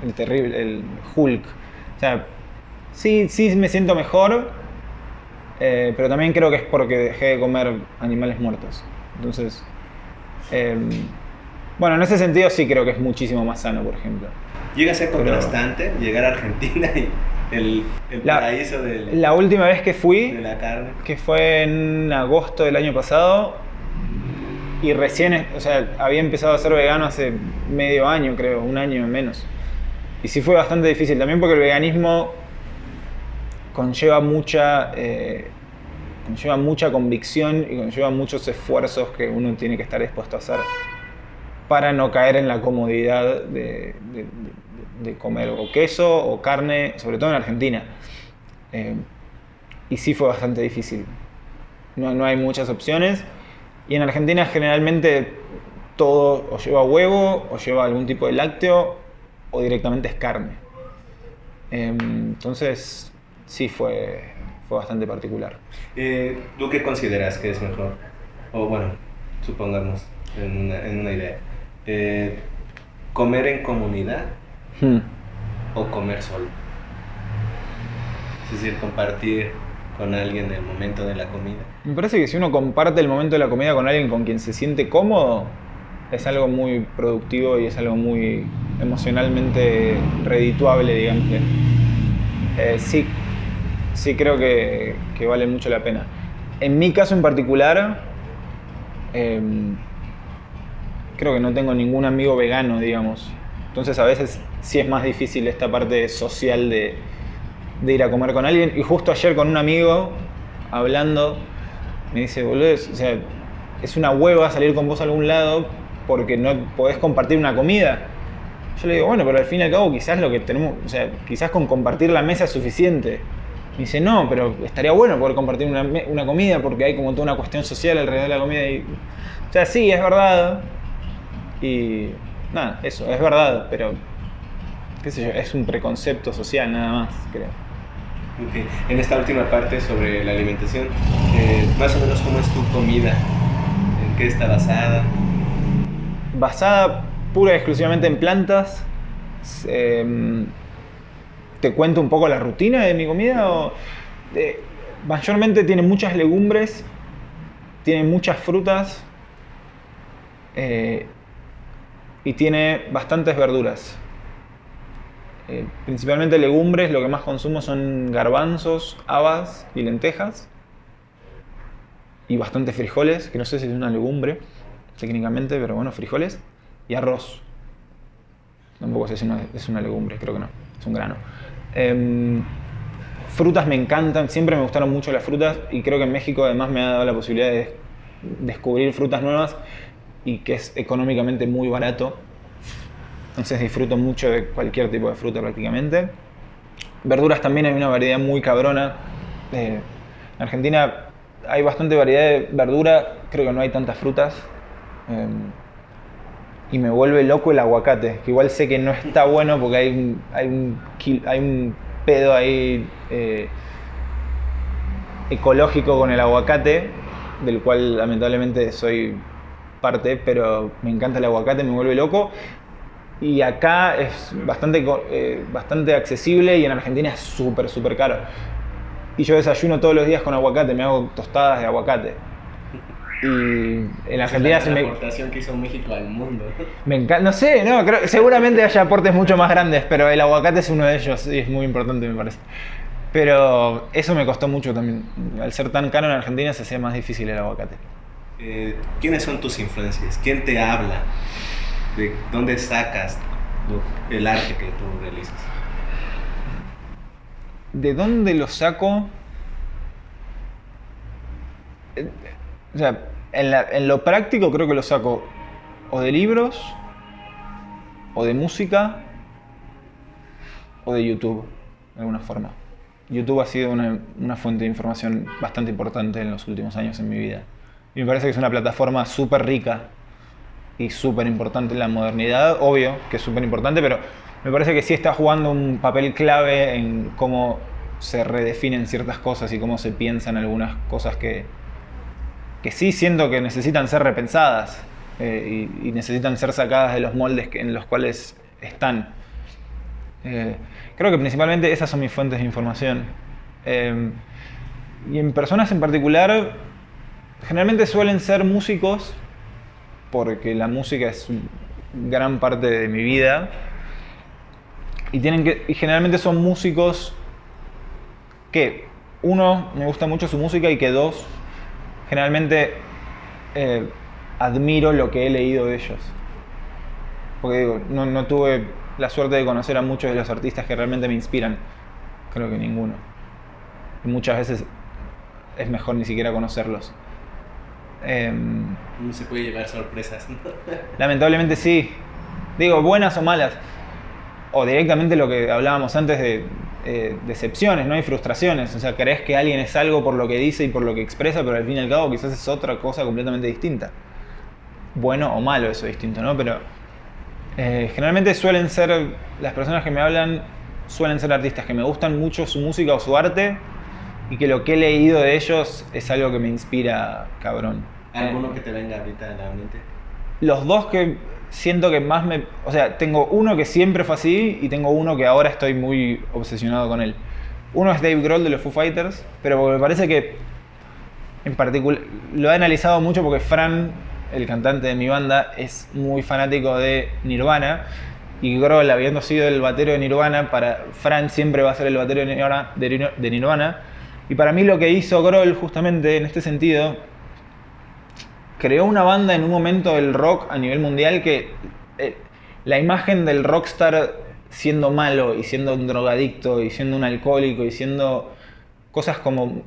el terrible, el Hulk. O sea, sí me siento mejor, pero también creo que es porque dejé de comer animales muertos. Entonces, bueno, en ese sentido sí creo que es muchísimo más sano, por ejemplo. ¿Llega a ser contrastante llegar a Argentina y el paraíso la última vez que fui, de la carne? Que fue en agosto del año pasado, y recién, o sea, había empezado a ser vegano hace medio año, creo, 1 año menos. Y sí fue bastante difícil, también porque el veganismo conlleva mucha convicción y conlleva muchos esfuerzos que uno tiene que estar dispuesto a hacer para no caer en la comodidad de comer o queso o carne, sobre todo en Argentina. Y sí fue bastante difícil. No hay muchas opciones. Y en Argentina generalmente todo o lleva huevo, o lleva algún tipo de lácteo, o directamente es carne. Entonces, sí fue bastante particular. ¿Tú qué consideras que es mejor? O bueno, supongamos, en una idea. ¿Comer en comunidad o comer solo? Es decir, compartir con alguien el momento de la comida. Me parece que si uno comparte el momento de la comida con alguien con quien se siente cómodo, es algo muy productivo y es algo muy emocionalmente redituable, digamos. Sí creo que vale mucho la pena. En mi caso en particular, creo que no tengo ningún amigo vegano, digamos. Entonces a veces sí es más difícil esta parte social de ir a comer con alguien. Y justo ayer con un amigo, hablando, me dice, boludo, o sea, es una hueva salir con vos a algún lado porque no podés compartir una comida. Yo le digo, bueno, pero al fin y al cabo quizás lo que tenemos, o sea, quizás con compartir la mesa es suficiente. Me dice, no, pero estaría bueno poder compartir una comida porque hay como toda una cuestión social alrededor de la comida. O sea, sí, es verdad. Y nada, eso, es verdad, pero qué sé yo, es un preconcepto social nada más, creo. Okay. En esta última parte sobre la alimentación, más o menos cómo es tu comida, en qué está basada. Basada pura y exclusivamente en plantas. ¿Te cuento un poco la rutina de mi comida? Mayormente tiene muchas legumbres tiene muchas frutas y tiene bastantes verduras. Principalmente legumbres, lo que más consumo son garbanzos, habas y lentejas. Y bastantes frijoles, que no sé si es una legumbre técnicamente, pero bueno, frijoles. Y arroz. Tampoco sé si es una legumbre, creo que no, es un grano. Frutas me encantan, siempre me gustaron mucho las frutas y creo que en México además me ha dado la posibilidad de descubrir frutas nuevas y que es económicamente muy barato. Entonces disfruto mucho de cualquier tipo de fruta prácticamente. Verduras también hay una variedad muy cabrona. En Argentina hay bastante variedad de verdura, creo que no hay tantas frutas. Y me vuelve loco el aguacate, que igual sé que no está bueno porque hay un pedo ahí ecológico con el aguacate, del cual lamentablemente soy parte, pero me encanta el aguacate, me vuelve loco. Y acá es bastante accesible y en Argentina es súper caro. Y yo desayuno todos los días con aguacate, me hago tostadas de aguacate. Y en Argentina es la aportación que hizo México al mundo. Me encanta, no sé, creo, seguramente haya aportes mucho más grandes, pero el aguacate es uno de ellos y es muy importante, me parece. Pero eso me costó mucho también. Al ser tan caro en Argentina se hacía más difícil el aguacate. ¿Quiénes son tus influencias? ¿Quién te habla? ¿De dónde sacas el arte que tú realizas? ¿De dónde lo saco? O sea, en lo práctico creo que lo saco o de libros, o de música, o de YouTube, de alguna forma. YouTube ha sido una fuente de información bastante importante en los últimos años en mi vida. Y me parece que es una plataforma súper rica y súper importante en la modernidad. Obvio que es súper importante, pero me parece que sí está jugando un papel clave en cómo se redefinen ciertas cosas y cómo se piensan algunas cosas que sí siento que necesitan ser repensadas y necesitan ser sacadas de los moldes en los cuales están. Creo que principalmente esas son mis fuentes de información. Y en personas en particular, generalmente suelen ser músicos, porque la música es gran parte de mi vida. Y generalmente son músicos que, uno, me gusta mucho su música y que dos, generalmente admiro lo que he leído de ellos. Porque digo, no tuve la suerte de conocer a muchos de los artistas que realmente me inspiran. Creo que ninguno. Y muchas veces es mejor ni siquiera conocerlos. No se puede llevar sorpresas, ¿no? Lamentablemente sí. Digo, buenas o malas. O directamente lo que hablábamos antes de decepciones, ¿no? Y frustraciones. O sea, crees que alguien es algo por lo que dice y por lo que expresa, pero al fin y al cabo quizás es otra cosa completamente distinta. Bueno o malo eso distinto, ¿no? Pero generalmente suelen ser, las personas que me hablan suelen ser artistas que me gustan mucho su música o su arte y que lo que he leído de ellos es algo que me inspira cabrón. ¿Alguno que te venga ahorita a la mente? Los dos que siento que más me... O sea, tengo uno que siempre fue así y tengo uno que ahora estoy muy obsesionado con él. Uno es Dave Grohl de los Foo Fighters, pero me parece que en particular lo he analizado mucho porque Fran, el cantante de mi banda, es muy fanático de Nirvana y Grohl, habiendo sido el batero de Nirvana, para Fran siempre va a ser el batero de Nirvana. Y para mí lo que hizo Grohl justamente en este sentido, creó una banda en un momento del rock a nivel mundial que la imagen del rockstar siendo malo y siendo un drogadicto y siendo un alcohólico y siendo cosas como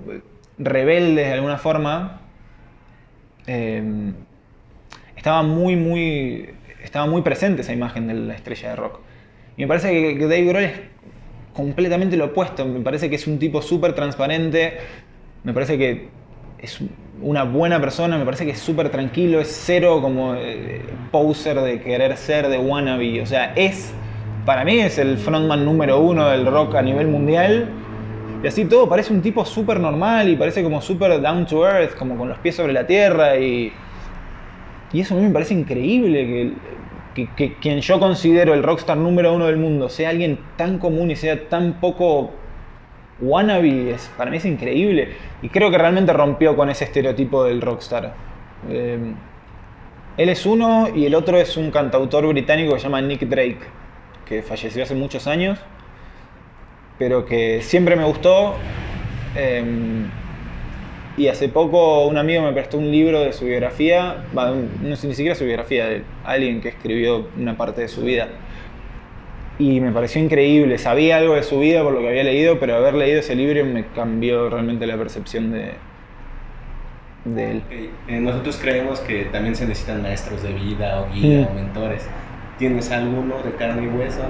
rebeldes de alguna forma, estaba muy presente esa imagen de la estrella de rock. Y me parece que Dave Grohl es completamente lo opuesto. Me parece que es un tipo súper transparente, me parece que es una buena persona, me parece que es súper tranquilo, es cero como poser de querer ser, de wannabe. O sea, para mí es el frontman número uno del rock a nivel mundial. Y así todo, parece un tipo súper normal y parece como súper down to earth, como con los pies sobre la tierra. Y eso a mí me parece increíble, que quien yo considero el rockstar número uno del mundo sea alguien tan común y sea tan poco Wannabe para mí es increíble y creo que realmente rompió con ese estereotipo del rockstar. Él es uno y el otro es un cantautor británico que se llama Nick Drake, que falleció hace muchos años, pero que siempre me gustó. Y hace poco un amigo me prestó un libro de su biografía, no sé ni siquiera su biografía, de alguien que escribió una parte de su vida. Y me pareció increíble, sabía algo de su vida por lo que había leído, pero haber leído ese libro me cambió realmente la percepción de él. Nosotros creemos que también se necesitan maestros de vida o guía o mentores. ¿Tienes alguno de carne y hueso?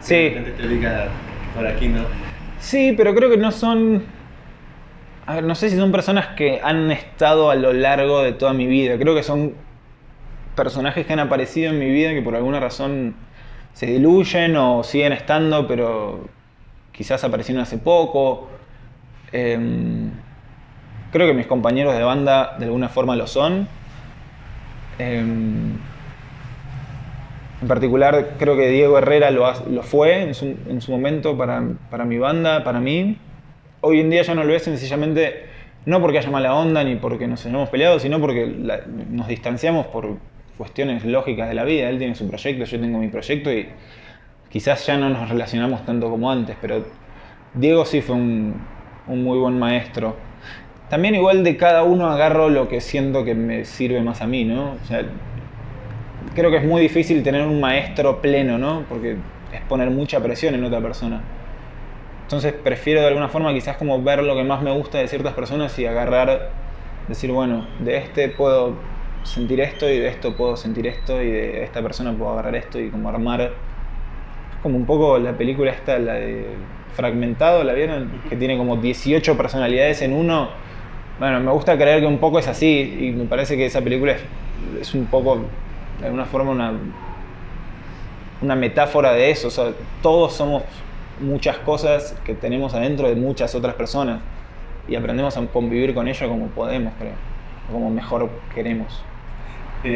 Sí. Que de repente te diga, por aquí no. Sí, pero creo que no son... A ver, no sé si son personas que han estado a lo largo de toda mi vida. Creo que son personajes que han aparecido en mi vida que por alguna razón se diluyen o siguen estando, pero quizás aparecieron hace poco. Creo que mis compañeros de banda de alguna forma lo son. En particular creo que Diego Herrera lo fue en su momento para mi banda, para mí. Hoy en día ya no lo es sencillamente no porque haya mala onda ni porque nos hayamos peleado, sino porque nos distanciamos por cuestiones lógicas de la vida. Él tiene su proyecto, yo tengo mi proyecto y quizás ya no nos relacionamos tanto como antes, pero Diego sí fue un muy buen maestro. También igual de cada uno agarro lo que siento que me sirve más a mí, ¿no? O sea, creo que es muy difícil tener un maestro pleno, ¿no? Porque es poner mucha presión en otra persona. Entonces prefiero de alguna forma quizás como ver lo que más me gusta de ciertas personas y agarrar, decir, bueno, de este puedo sentir esto y de esto puedo sentir esto y de esta persona puedo agarrar esto y como armar. Es como un poco la película esta, la de Fragmentado, ¿la vieron? Que tiene como 18 personalidades en uno. Bueno, me gusta creer que un poco es así y me parece que esa película es un poco, de alguna forma, una metáfora de eso. O sea, todos somos muchas cosas que tenemos adentro de muchas otras personas y aprendemos a convivir con ello como podemos, creo, o como mejor queremos.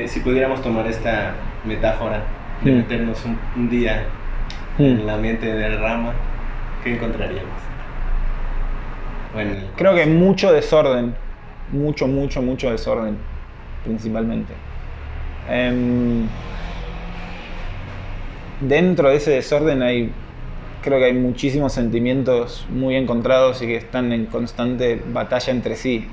Si pudiéramos tomar esta metáfora de meternos un día en la mente de Rama, ¿qué encontraríamos? Bueno, creo que mucho desorden, mucho desorden, principalmente. Dentro de ese desorden creo que hay muchísimos sentimientos muy encontrados y que están en constante batalla entre sí.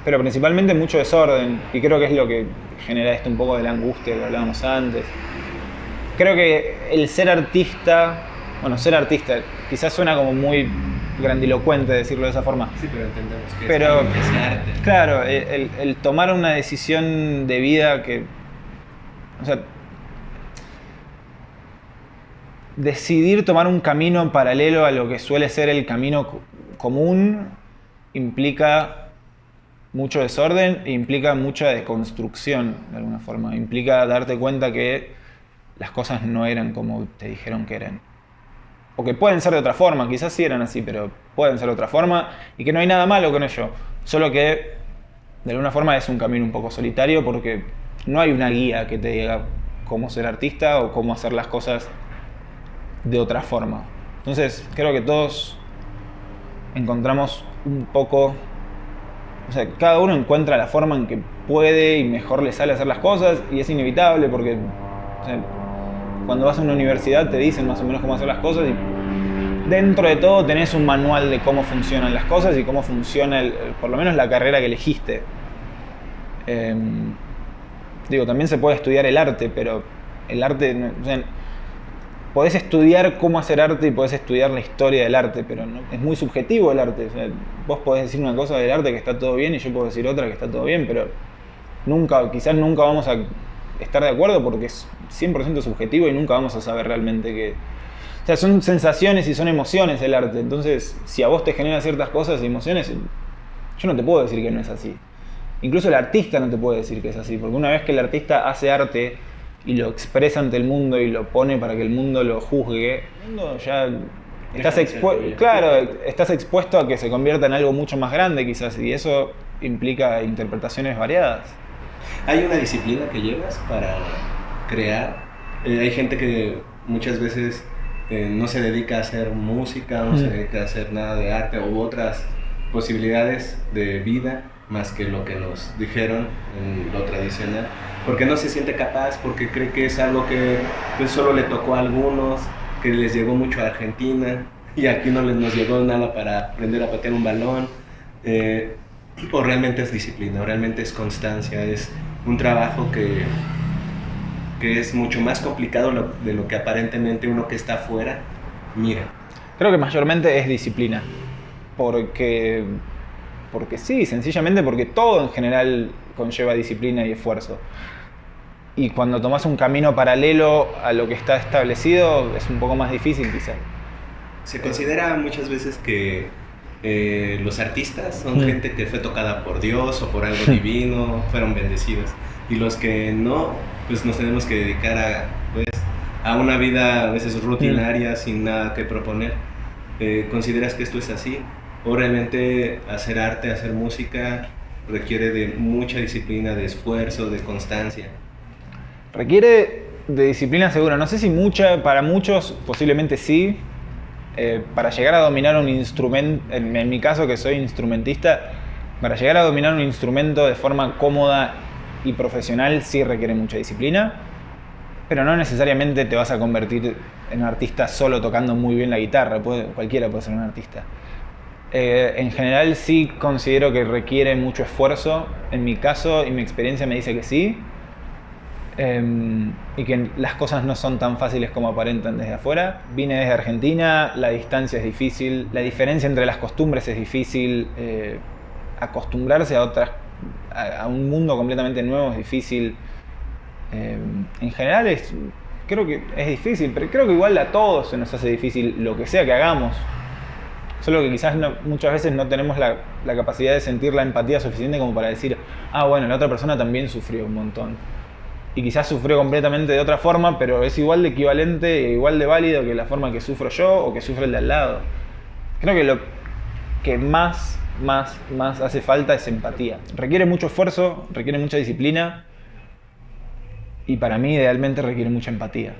Pero principalmente mucho desorden, y creo que es lo que genera esto un poco de la angustia que hablábamos antes. Creo que el ser artista, quizás suena como muy grandilocuente decirlo de esa forma. Sí, pero entendemos que es arte. Claro, el tomar una decisión de vida que... O sea, decidir tomar un camino paralelo a lo que suele ser el camino común implica mucho desorden e implica mucha deconstrucción de alguna forma. Implica darte cuenta que las cosas no eran como te dijeron que eran. O que pueden ser de otra forma, quizás sí eran así, pero pueden ser de otra forma y que no hay nada malo con ello. Solo que de alguna forma es un camino un poco solitario porque no hay una guía que te diga cómo ser artista o cómo hacer las cosas de otra forma. Entonces creo que todos encontramos un poco, o sea, cada uno encuentra la forma en que puede y mejor le sale hacer las cosas y es inevitable porque, o sea, cuando vas a una universidad te dicen más o menos cómo hacer las cosas y dentro de todo tenés un manual de cómo funcionan las cosas y cómo funciona por lo menos la carrera que elegiste. También se puede estudiar el arte, pero el arte, o sea, podés estudiar cómo hacer arte y podés estudiar la historia del arte, pero no, es muy subjetivo el arte. O sea, vos podés decir una cosa del arte que está todo bien y yo puedo decir otra que está todo bien, pero quizás nunca vamos a estar de acuerdo porque es 100% subjetivo y nunca vamos a saber realmente qué. O sea, son sensaciones y son emociones el arte. Entonces, si a vos te genera ciertas cosas y emociones, yo no te puedo decir que no es así. Incluso el artista no te puede decir que es así, porque una vez que el artista hace arte y lo expresa ante el mundo y lo pone para que el mundo lo juzgue, el mundo ya estás expuesto a que se convierta en algo mucho más grande quizás, y eso implica interpretaciones variadas. ¿Hay una disciplina que llevas para crear? Hay gente que muchas veces no se dedica a hacer música, no se dedica a hacer nada de arte u otras posibilidades de vida más que lo que nos dijeron en lo tradicional, porque no se siente capaz, porque cree que es algo que pues, solo le tocó a algunos, que les llegó mucho a Argentina y aquí no nos llegó nada para aprender a patear un balón, o realmente es disciplina, o realmente es constancia, es un trabajo que es mucho más complicado de lo que aparentemente uno que está afuera mira. Creo que mayormente es disciplina, porque sí, sencillamente porque todo en general conlleva disciplina y esfuerzo. Y cuando tomas un camino paralelo a lo que está establecido es un poco más difícil quizás. Se considera muchas veces que los artistas son gente que fue tocada por Dios o por algo divino, fueron bendecidos. Y los que no, pues nos tenemos que dedicar a una vida a veces rutinaria, sin nada que proponer. ¿Consideras que esto es así? ¿O realmente hacer arte, hacer música requiere de mucha disciplina, de esfuerzo, de constancia? Requiere de disciplina seguro, no sé si mucha, para muchos posiblemente sí. Para llegar a dominar un instrumento, en mi caso que soy instrumentista, para llegar a dominar un instrumento de forma cómoda y profesional sí requiere mucha disciplina, pero no necesariamente te vas a convertir en un artista solo tocando muy bien la guitarra, cualquiera puede ser un artista. En general sí considero que requiere mucho esfuerzo, en mi caso y mi experiencia me dice que sí, y que las cosas no son tan fáciles como aparentan desde afuera. Vine desde Argentina, la distancia es difícil, la diferencia entre las costumbres es difícil, acostumbrarse a un mundo completamente nuevo es difícil. En general creo que es difícil, pero creo que igual a todos se nos hace difícil lo que sea que hagamos. Solo que quizás muchas veces no tenemos la capacidad de sentir la empatía suficiente como para decir, bueno, la otra persona también sufrió un montón. Y quizás sufrió completamente de otra forma, pero es igual de equivalente e igual de válido que la forma que sufro yo o que sufre el de al lado. Creo que lo que más hace falta es empatía. Requiere mucho esfuerzo, requiere mucha disciplina y para mí idealmente requiere mucha empatía.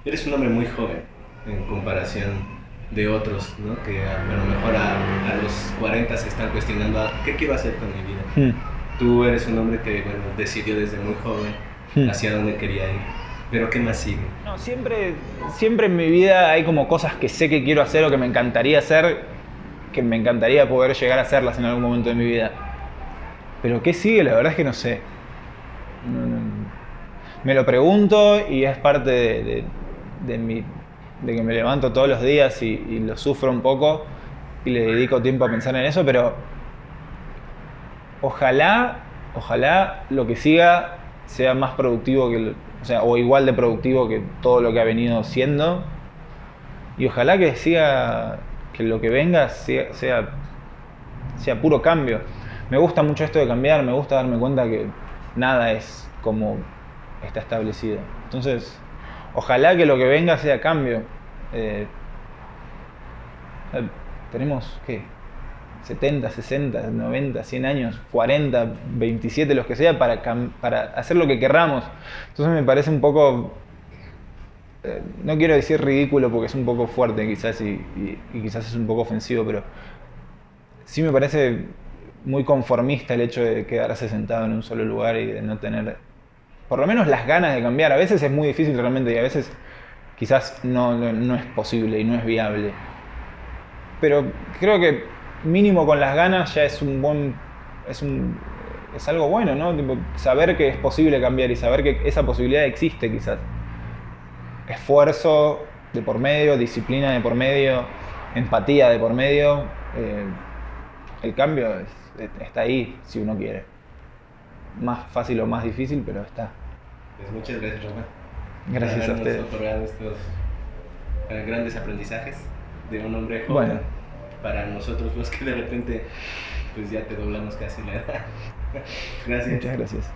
Eres un hombre muy joven en comparación de otros, ¿no? Que a lo mejor a los 40 se están cuestionando ¿qué quiero hacer con mi vida? Tú eres un hombre que decidió desde muy joven hacia dónde quería ir. Pero ¿qué más sigue? No, siempre en mi vida hay como cosas que sé que quiero hacer o que me encantaría hacer, que me encantaría poder llegar a hacerlas en algún momento de mi vida. Pero ¿qué sigue? La verdad es que no sé. Me lo pregunto y es parte de que me levanto todos los días y lo sufro un poco y le dedico tiempo a pensar en eso, pero ojalá lo que siga sea más productivo o igual de productivo que todo lo que ha venido siendo, y ojalá que lo que venga sea puro cambio. Me gusta mucho esto de cambiar, me gusta darme cuenta que nada es como está establecido. Entonces, ojalá que lo que venga sea cambio. Tenemos, ¿qué? 70, 60, 90, 100 años, 40, 27, los que sea, para hacer lo que querramos. Entonces me parece un poco, no quiero decir ridículo porque es un poco fuerte quizás y quizás es un poco ofensivo, pero sí me parece muy conformista el hecho de quedarse sentado en un solo lugar y de no tener, por lo menos, las ganas de cambiar. A veces es muy difícil realmente y a veces quizás no es posible y no es viable. Pero creo que mínimo con las ganas ya es algo bueno, ¿no? Tipo, saber que es posible cambiar y saber que esa posibilidad existe quizás. Esfuerzo de por medio, disciplina de por medio, empatía de por medio. El cambio está ahí si uno quiere. Más fácil o más difícil, pero está. Pues muchas gracias, Román. Gracias a ustedes. Por otorgar estos grandes aprendizajes de un hombre joven. Bueno. Para nosotros los que de repente pues ya te doblamos casi la edad. Gracias. Muchas gracias.